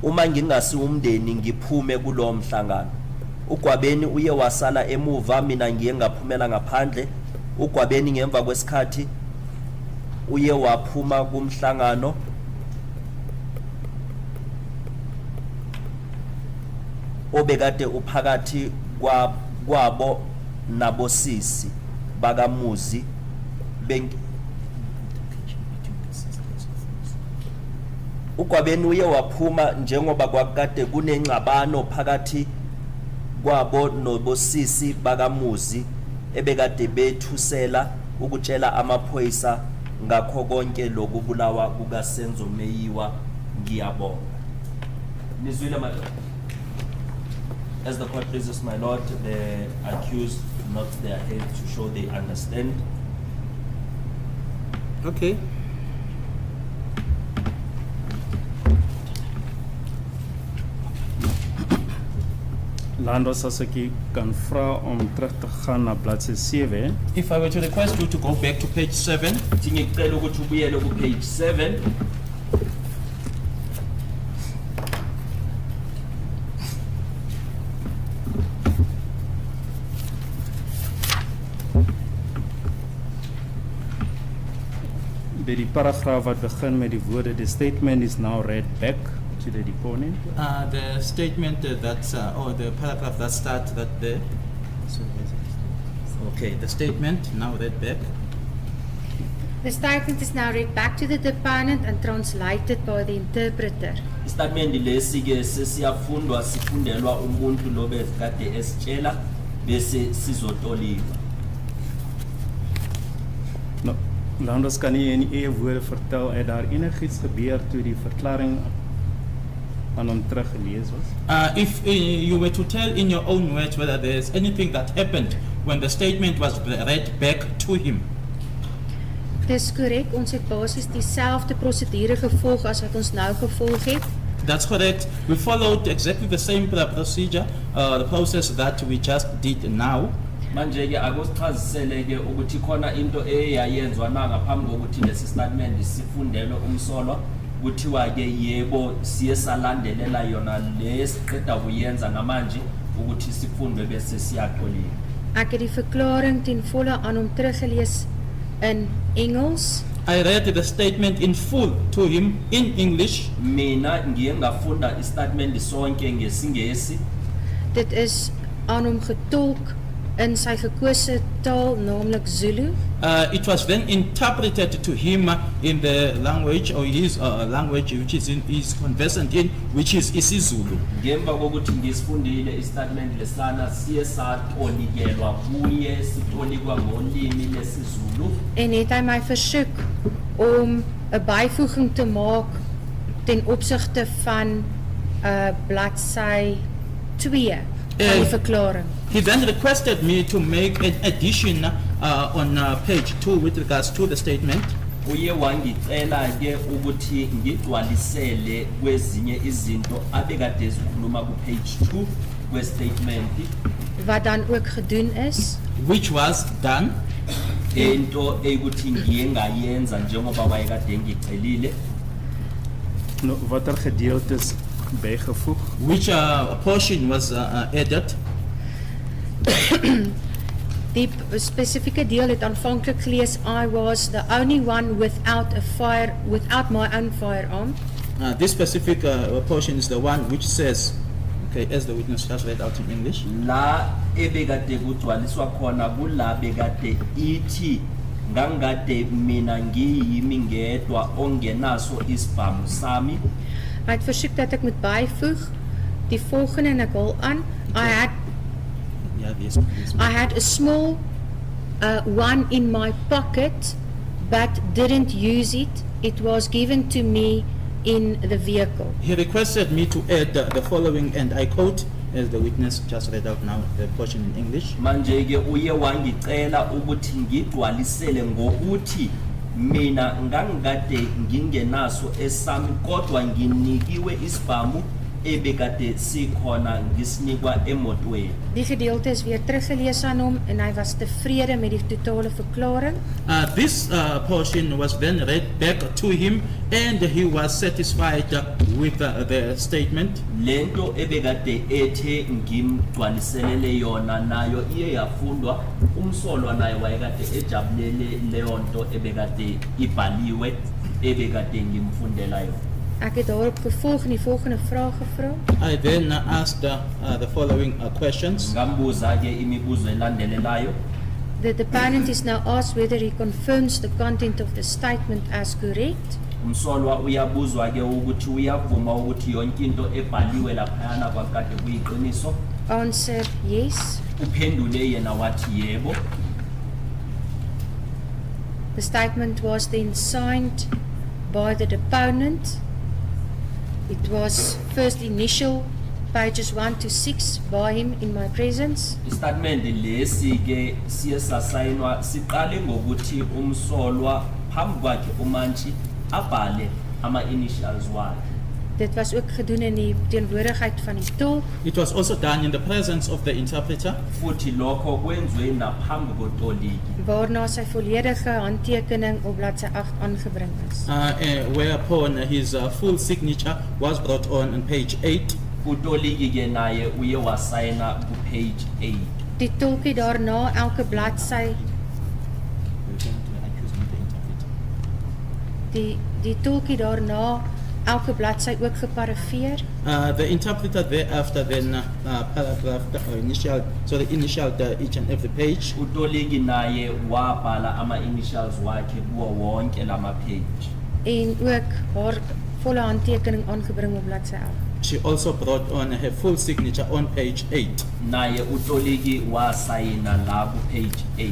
Uma ngingasi umndeni ngiphume kulo mhlangano. uGwabeni uye wasala emuva, mina ngiye ngaphumela ngaphandle. uGwabeni ngemva kwesikhathi uye waphuma kumhlangano obekade uphakathi kwabo nabosisi bakamuzi uGwabeni uye waphuma njengoba kwakade kunengxabano phakathi kwabo nobosisi bakamuzi ebekade bethusela ukutshela amaphoyisa ngakho konke lokubulawa kuka Senzo Meyiwa. Ngiyabonga. Nizwile madam. As the court pleases, my lord, the accused nods their head to show they understand. Okay. Lando Sasaki kan vra om terug te gaan na bladsy 7. If I were to request you to go back to page 7. Ngicela ukuthi ubuyele ku page 7. By die paragraaf wat begin met die woorde the statement is now read back to the deponent. The statement that's, or the paragraph that starts that there. Okay, the statement now read back. The statement is now read back to the deponent and translated by the interpreter. Statement lesi ke sesiyafundwa sifundelwa umuntu lobe kade esitshela bese sizotoliwa. Nou, Landers kan nie in eie woorde vertel het daar enigiets gebeur toe die verklaring aan hom teruggelees was? If you were to tell in your own words whether there's anything that happened when the statement was read back to him. Dis korrek, ons het basies dieselfde prosedure gevolg as wat ons nou gevolg het. That's correct. We followed exactly the same procedure, the process that we just did now. Manje ke akusichazisele ke ukuthi khona into eyayenzwa na ngaphambi kokuthi lesi statement sifundelwe umsolwa kuthiwa ke yebo siye salandelela yona lesiqeda kuyenza namanje ukuthi sifundwe bese siyaxolile. Ek het die verklaring ten volle aan hom teruggelees in Engels. I read the statement in full to him in English. Mina ngiye ngafunda istatement sonke ngesingesi. Dit is aan hom getolk in sy gekose taal, naamlik Zulu. It was then interpreted to him in the language or his language which is conversant in, which is isiZulu. Ngemva kokuthi ngisifundile istatement lesana siye satolikelwa kuye sitolikwa ngolimi lesiZulu. En het hy my versoek om 'n byvoeging te maak ten opsigte van bladsy 2 van die verklaring. He then requested me to make an addition on page 2 with regards to the statement. Uye wangicela ke ukuthi ngigcwalisele kwezinye izinto abekade zikhuluma ku page 2 kwestatement Wat dan ook gedoen is. Which was done. Into ekuthi ngiye ngayenza njengoba wayekade ngicelile. Nou, watter gedeeltes bygevoeg? Which portion was added. Die spesifieke deel het aanvanklik gelees, I was the only one without my own firearm. This specific portion is the one which says, okay, as the witness just read out in English. La ebekade kugcwaliswa khona kula bekade ithi ngangade mina ngiyimi ngedwa ongenaso isibhamu sami. Hy het versoek dat ek moet byvoeg die volgende en ek hul aan. I had a small one in my pocket but didn't use it. It was given to me in the vehicle. He requested me to add the following, and I quote, as the witness just read out now, the portion in English. Manje ke uye wangicela ukuthi ngigcwalisele ngokuthi mina ngangade ngingenaso esami kodwa nginikiwe isibhamu ebekade sikhona ngisinikwa emotweni. Die gedeelte is weer teruggelees aan hom en hy was tevrede met die totale verklaring. This portion was then read back to him and he was satisfied with the statement. Lento ebekade ethe ngimgcwaliselele yona nayo iye yafundwa umsolwa naye wayekade ejabulele leyo nto ebekade ibhaliwe ebekade ngimfundela yona. Ek het daarop gevolg en die volgende vraag gevra. I then asked the following questions. Ngambuza ke imibuzo elandelelayo. The deponent is now asked whether he confirms the content of the statement as correct. Umsolwa uyabuzwa ke ukuthi uyavuma ukuthi yonke into ebhaliwe laphayana kwakade kuyiqiniso. Answer, yes. Uphendule yena wathi yebo. The statement was then signed by the deponent. It was first initial pages 1 to 6 by him in my presence. Istatement lesi ke siye sasayinwa siqale ngokuthi umsolwa phambi kwakhe uMantshi abhale ama initials wakhe. Dit was ook gedoen in die teenwoordigheid van die tolk. It was also done in the presence of the interpreter. Futhi lokho kwenziwe naphambi kotoliki. Waarna sy volledige handtekening op bladsy 8 aangebring is. Whereupon his full signature was brought on page 8. Utoliki ke naye uye wasayina ku page 8. Die tolk het daarna elke bladsy die tolk het daarna elke bladsy ook geparafeer. The interpreter thereafter then paragraphed or initialed each and every page. Utoliki naye wabhala ama initials wakhe kuwo wonke lama page. En ook haar volle handtekening aangebring op bladsy 11. She also brought on her full signature on page 8. Naye utoliki wasayina la ku page 8.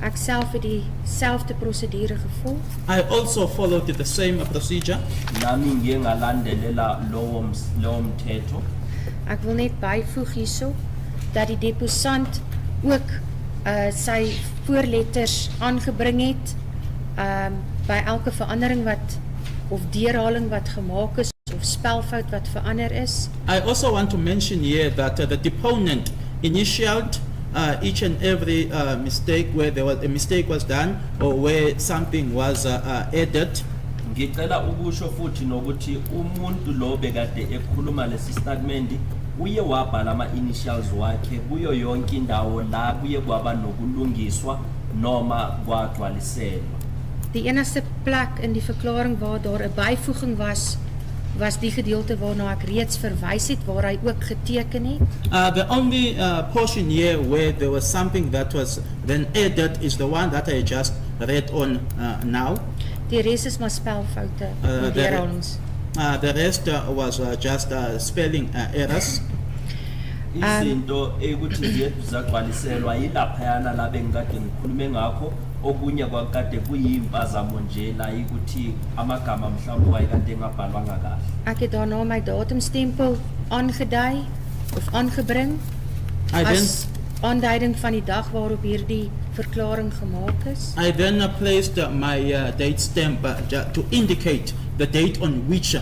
Ek self het dieselfde prosedure gevolg. I also followed the same procedure. nami ngiye ngalandelela lowo mthetho. Ek wil net byvoeg hierso dat die deposant ook sy voorletters aangebring het by elke verandering wat of deurhaling wat gemaak is of spelfout wat verander is. I also want to mention here that the deponent initialed each and every mistake where a mistake was done or where something was added. Ngicela ukusho futhi nokuthi umuntu lo bekade ekhuluma lesi statement uye wabhala ama-initials wakhe kuyo yonke indawo la kuye kwaba nokulungiswa noma kwagcwaliselwa. Die enigste plek in die verklaring waar daar 'n byvoeging was die gedeelte waarna ek reeds verwys het waar hy ook geteken het. The only portion here where there was something that was then added is the one that I just read on now. Die res is maar spelfoute en deurhalings. The rest was just spelling errors. Izinto ekuthi zethu zagcwaliselwa yilaphayana la bengikade ngikhulume ngakho okunye kwakade kuyimpazamo nje la ukuthi amagama mhlawumbe wayekade engabhalwanga kahle. Ek het daarna my datumstempel aangedui of aangebring as aanduiding van die dag waarop hierdie verklaring gemaak is. I then placed my date stamp to indicate the date on which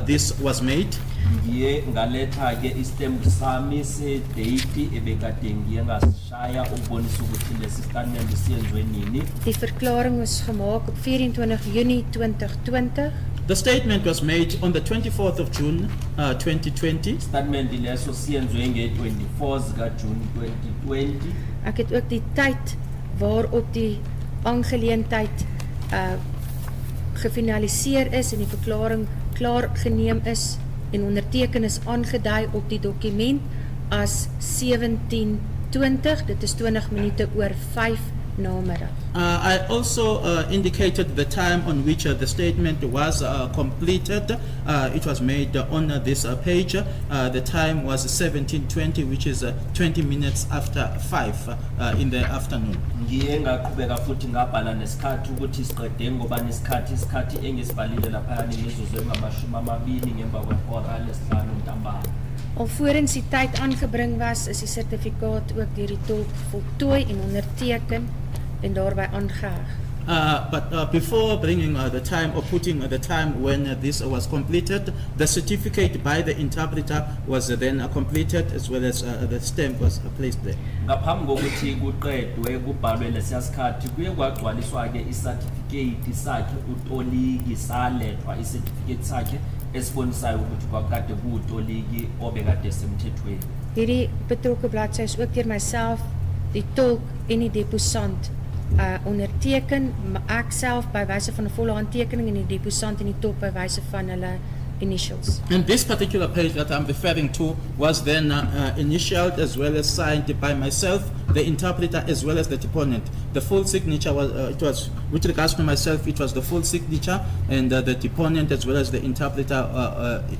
this was made. Ngiye ngaletha ke istamp sami se date ebekade ngiye ngasishaya ukubonisa ukuthi lesi statement siyenzwe nini. Die verklaring was gemaak op 24 Junie 2020. The statement was made on the 24th of June 2020. Statement leso siyenzwe nge-24 zika June 2020. Ek het ook die tyd waarop die aangeleentheid gefinaliseer is en die verklaring klaar geneem is en onderteken is aangedui op die dokument as 17:20, dit is 20 minute oor 5 namiddag. I also indicated the time on which the statement was completed. It was made on this page. The time was 17:20, which is 20 minutes after 5 in the afternoon. Ngiye ngaqhubeka futhi ngabhala nesikhathi ukuthi siqede ngoba nesikhathi engisibhalile lapha nemizuzu engamashumi 20 ngemva kwehora lesihlanu ntambama. Alvorens die tyd aangebring was, is die sertifikaat ook deur die tolk voltooi en onderteken en daarby aangeheg. But before bringing the time or putting the time when this was completed, the certificate by the interpreter was then completed as well as the stamp was placed there. Ngaphambi kokuthi kuqedwe kubhalwe lesiya sikhathi kuye kwagcwaliswa ke i-certificate sakhe utoliki salethwa i-certificate sakhe esibonisayo ukuthi kwakade kuwutoliki obekade semthethweni. Hierdie betrokke bladsy is ook deur myself, die tolk en die deposant onderteken, ek self by wyse van 'n volle handtekening en die deposant en die tolk by wyse van hulle initials. And this particular page that I'm referring to was then initialed as well as signed by myself, the interpreter as well as the deponent. The full signature was with regards to myself, it was the full signature and the deponent as well as the interpreter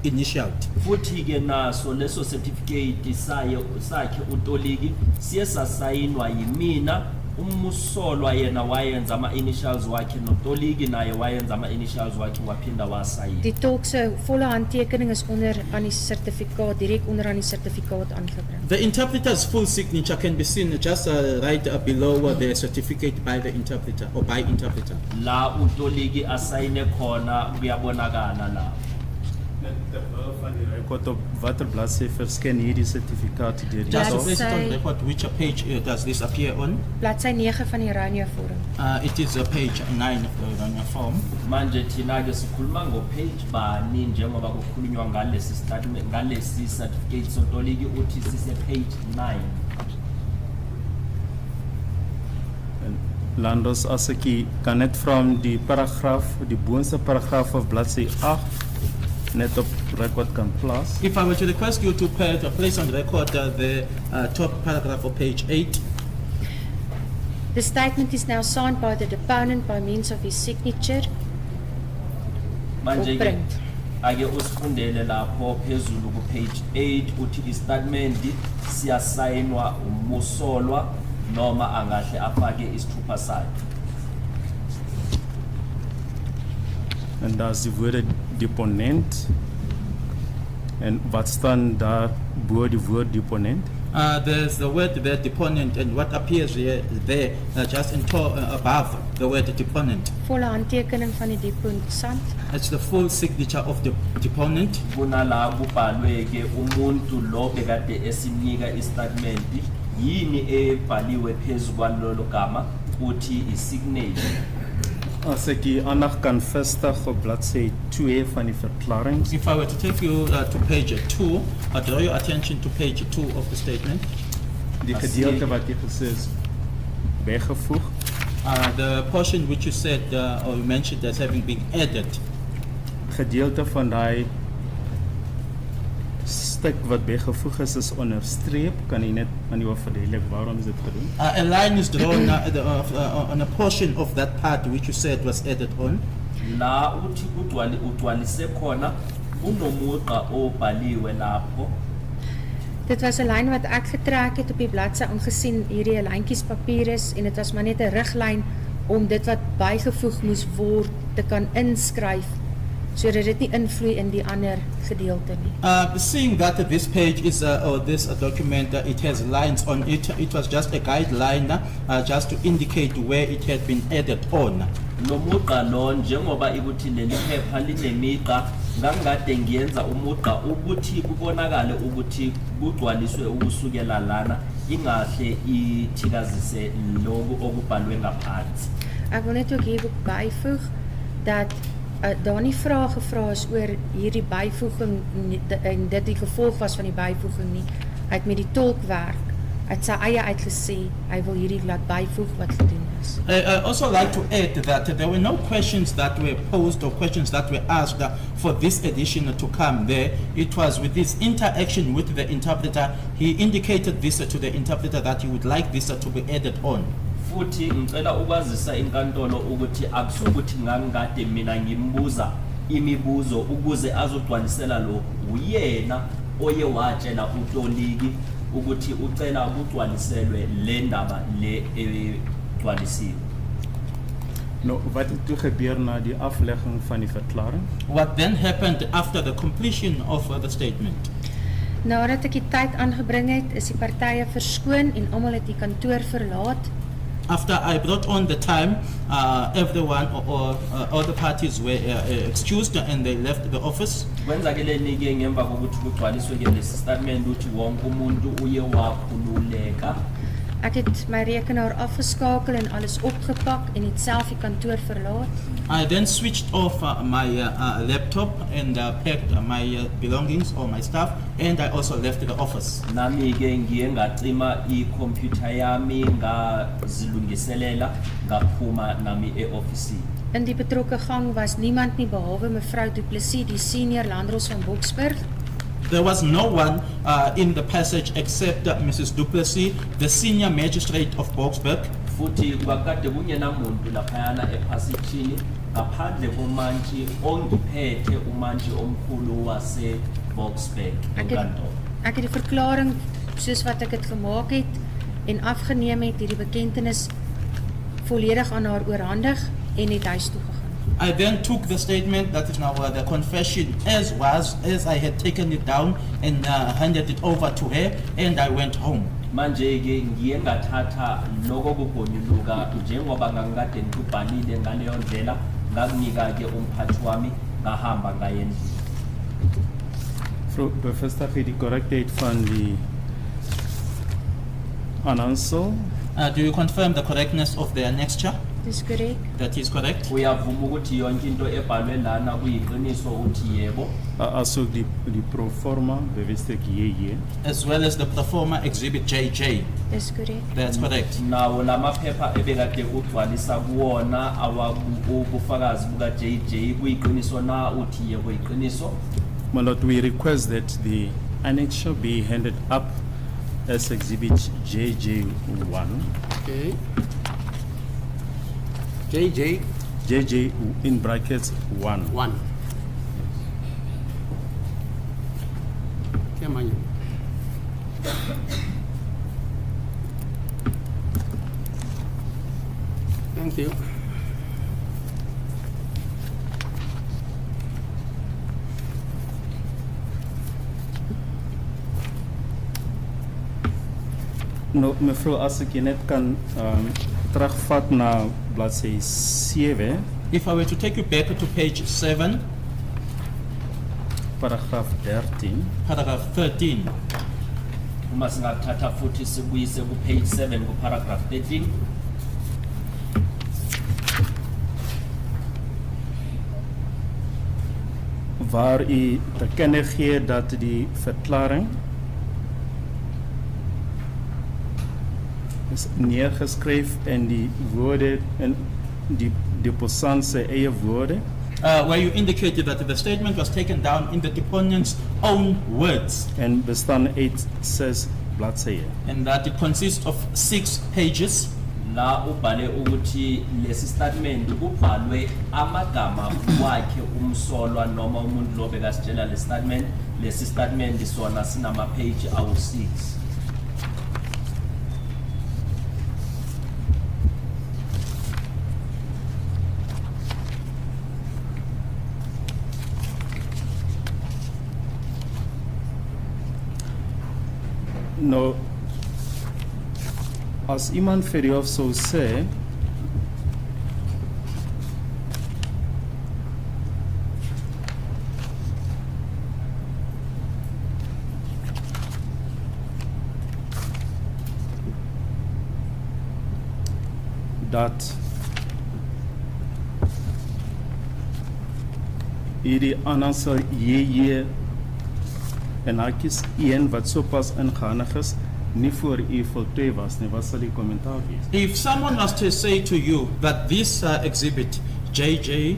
initialed. Futhi ke naso leso certificate sakhe utoliki siye sasayinwa yimina. Umusolwa yena wayenza ama-initials wakhe notoliki naye wayenza ama-initials wakhe waphinda wasayina. Die tolk se volle handtekening is onder aan die sertifikaat, direk onder aan die sertifikaat aangebring. The interpreter's full signature can be seen just right below the certificate by the interpreter or by interpreter. La utoliki asayine khona kuyabonakala la. Van die record op watter bladsy verskyn hierdie sertifikaat deur die Just to Bladsy- place it on record, which page does this appear on? Bladsy 9 van die Rania vorm. It is page 9 of the form. Manje thina ke sikhuluma ngo-page bani njengoba kukhulunywa ngalesi statement ngalesi certificate sotoliki uthi sise page 9. Landos as ek kan net from die paragraaf, die boonste paragraaf of bladsy 8 net op record kan plaas. If I were to request you to place on record the top paragraph of page 8. The statement is now signed by the deponent by means of his signature Manje or ke print. ake usifundele lapho phezulu ku page 8 uthi istatement siyasayinwa umusolwa noma angahle afake isithupha sakhe. En daar is die woorde deponent. En wat staan daar voor die woord deponent? There's the word there, deponent, and what appears there just above the word deponent. Volle handtekening van die deposant. It's the full signature of the deponent. Kunala kubhalwe ke umuntu lo bekade esimnika istatement yini ebhaliwe phezu kwalolo gama uthi isignature. As ek die aandag kan vestig op bladsy 2 van die verklaring. If I were to take you to page 2, I draw your attention to page 2 of the statement. Die gedeelte wat jy gesê is weggevoeg. The portion which you said or you mentioned as having been added. Gedeelte van daai stuk wat weggevoeg is onderstreep. Kan jy net aan jou verduidelik waarom is dit gedoen? A line is drawn on a portion of that part which you said was added on. La uthi utwalise khona unomugqa obhaliwe lapho. Dit was 'n lyn wat ek getrek het op die bladsy aangesien hierdie 'n lyntjies papier is en dit was maar net 'n riglyn om dit wat bygevoeg moes word te kan inskryf sodat dit nie invloei in die ander gedeelte nie. Seeing that this page is or this document, it has lines on it. It was just a guideline just to indicate where it had been added on. Nomugqa lo njengoba ikuthi leli phepha linemigqa ngangade ngiyenza umugqa ukuthi kubonakale ukuthi kugcwaliswe ukusukela lana ingahle ithikazise lokho okubhalwe ngaphansi. Ek wil net ook hier byvoeg dat daar nie vrae gevra is oor hierdie byvoeging en dit die gevolg was van die byvoeging nie. Hy het met die tolk werk. Hy het sy eie uitgesê hy wil hierdie laat byvoeg wat gedoen is. I also like to add that there were no questions that were posed or questions that were asked for this edition to come there. It was with this interaction with the interpreter. He indicated this to the interpreter that he would like this to be added on. Futhi ngicela ukwazisa inkantolo ukuthi akusukuthi ngangikade mina ngimbuza imibuzo ukuze azogcwalisela lo uyena oye watshela uToliki ukuthi ucela ukugcwaliselwe le ndaba le egcwalisiwe. Nou, wat het toe gebeur na die aflegging van die verklaring? What then happened after the completion of the statement? Nadat ek die tyd aangebring het, is die partye verskoon en almal het die kantoor verlaat. After I brought on the time, everyone or all the parties were excused and they left the office. Kwenzakele nike ngemva kokuthi kugcwaliswe ke lesi statement uthi wonke umuntu uye wakhululeka. Ek het my rekenaar afgeskakel en alles opgepak en het self die kantoor verlaat. I then switched off my laptop and packed my belongings or my stuff, and I also left the office. Nami ke ngiye ngacima i-computer yami ngazilungiselela ngaphuma nami e-ofisini. In die betrokke gang was niemand nie behalwe mevrou Du Plessis, die senior landros van Boksburg. There was no one in the passage except Mrs. Du Plessis, the senior magistrate of Boksburg. Futhi kwakade kungenamuntu laphayana ephasithini ngaphandle komantshi ongiphethe umantshi omkhulu wase Boksburg enkantolo. Ek het die verklaring soos wat ek dit gemaak het en afgeneem het, hierdie bekentenis volledig aan haar oorhandig en het huis toe gegaan. I then took the statement, that is now the confession as I had taken it down and handed it over to her, and I went home. Manje ke ngiye ngathatha lokho kugonyuluka njengoba ngangikade ngikubhalile ngaleyo ndlela ngakunika ke umphathi wami ngahamba ngayendlini. Bevestig jy die korrektheid van die annonsel? Do you confirm the correctness of the annexure? Dis korrek. That is correct. Uyavuma ukuthi yonke into ebhalwe lana kuyiqiniso uthi yebo. Asook die pro forma bewystek JJ. As well as the proforma exhibit JJ. Dis korrek. That's correct. Nawo lamaphepha ebekade ugcwalisa kuwona ubufakazi buka JJ kuyiqiniso na uthi yebo iqiniso. My Lord, we request that the annexure be handed up as exhibit JJ1. Okay. JJ in brackets 1. 1. Thank you. Nou, mevrouw, als ik je net kan terugvat naar bladzij 7, If I were to take you back to page 7, paragraaf 13, paragraph 13, uma singathatha futhi sibuyise ku page 7 ku paragraph 13 waar u te kennen geeft dat die verklaring is neergeschreven en die woorden en die deposant zijn eigen woorden. where you indicated that the statement was taken down in the deponent's own words, En bestaan uit 6 bladzijden. and that it consists of 6 pages. la ubhale ukuthi lesi statement kubhalwe amagama wakhe umsolwa noma umuntu lo bekasitshela lesi statement sona sinama page awu-6. Nou, als iemand vir jou zou sê, dat hierdie ander sal jy en hakies 1 wat so pas ingehandig is, nie voor u voltooi was nie, wat sal die kommentaar wees? If someone was to say to you that this exhibit, JJ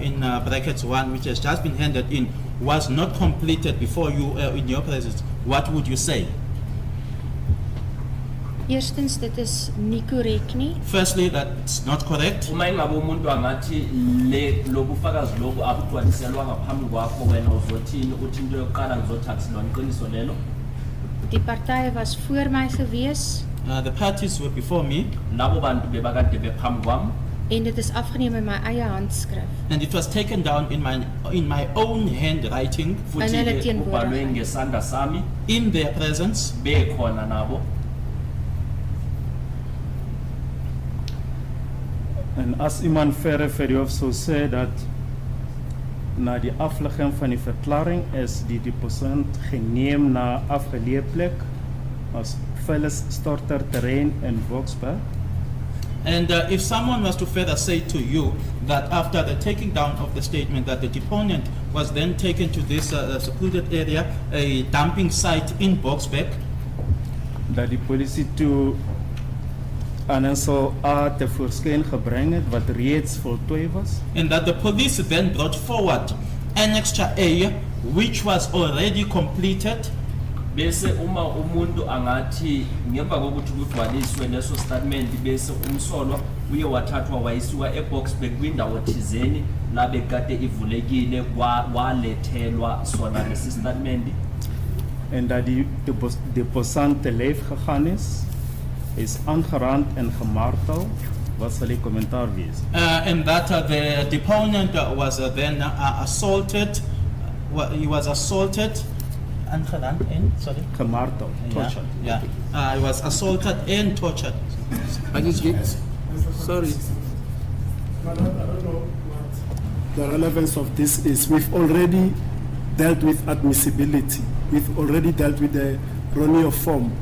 in brackets 1, which has just been handed in, was not completed before you in your presence, what would you say? Eerstens, dit is nie korrek nie. Firstly, that's not correct. Uma ingabe umuntu angathi lobu bufakazi lobu abugcwaliselwa ngaphambi kwakho wena uzothini uthi into yokuqala ngizothi akusilona iqiniso lelo. Die partye was voor my gewees The parties were before me, Labo bantu bebakade bephambi kwami en dit is afgeneem in my eie handskrif. and it was taken down in my own handwriting, In hulle kubhalwe teenwoordigheid. ngesandla sami in their presence. bekhona nabo. En as iemand verder vir jou sou sê dat na die aflegging van die verklaring is die deposant geneem na afgeleë plek as Phyllis Storter terrein in Boksburg, And if someone was to further say to you that after the taking down of the statement that the deponent was then taken to this secluded area, a dumping site in Boksbeek, dat die polisie toe aan 'n sou A te voorskyn gebring het wat reeds voltooi was, and that the police then brought forward Annex A, which was already completed, Bese uma umuntu angathi ngemva kokuthi kugcwaliswe leso statement bese umsolwa uye wathathwa wayisiwa eBoksburg kwindawo thizeni la bekade ivulekile walethelwa sona lesi statement. en dat die deposant te lyf gegaan is aangerand en gemartel, wat sal die kommentaar wees? and that the deponent was then assaulted. He was assaulted and Gemartel, tortured. Yeah, he was assaulted and tortured. But it's sorry. I don't know what the relevance of this is. We've already dealt with admissibility. We've already dealt with the Ronnie of form.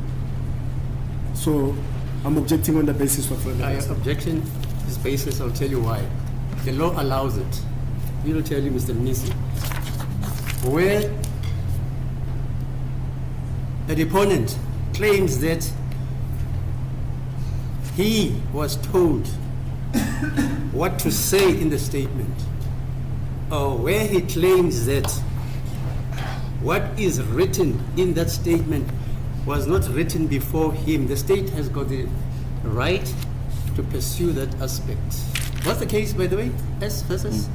So I'm objecting on the basis of relevance. Objection is basis, I'll tell you why. The law allows it. We will tell you, Mr. Mnisi. Where the deponent claims that he was told what to say in the statement, or where he claims that what is written in that statement was not written before him, the state has got the right to pursue that aspect. What's the case, by the way? S versus?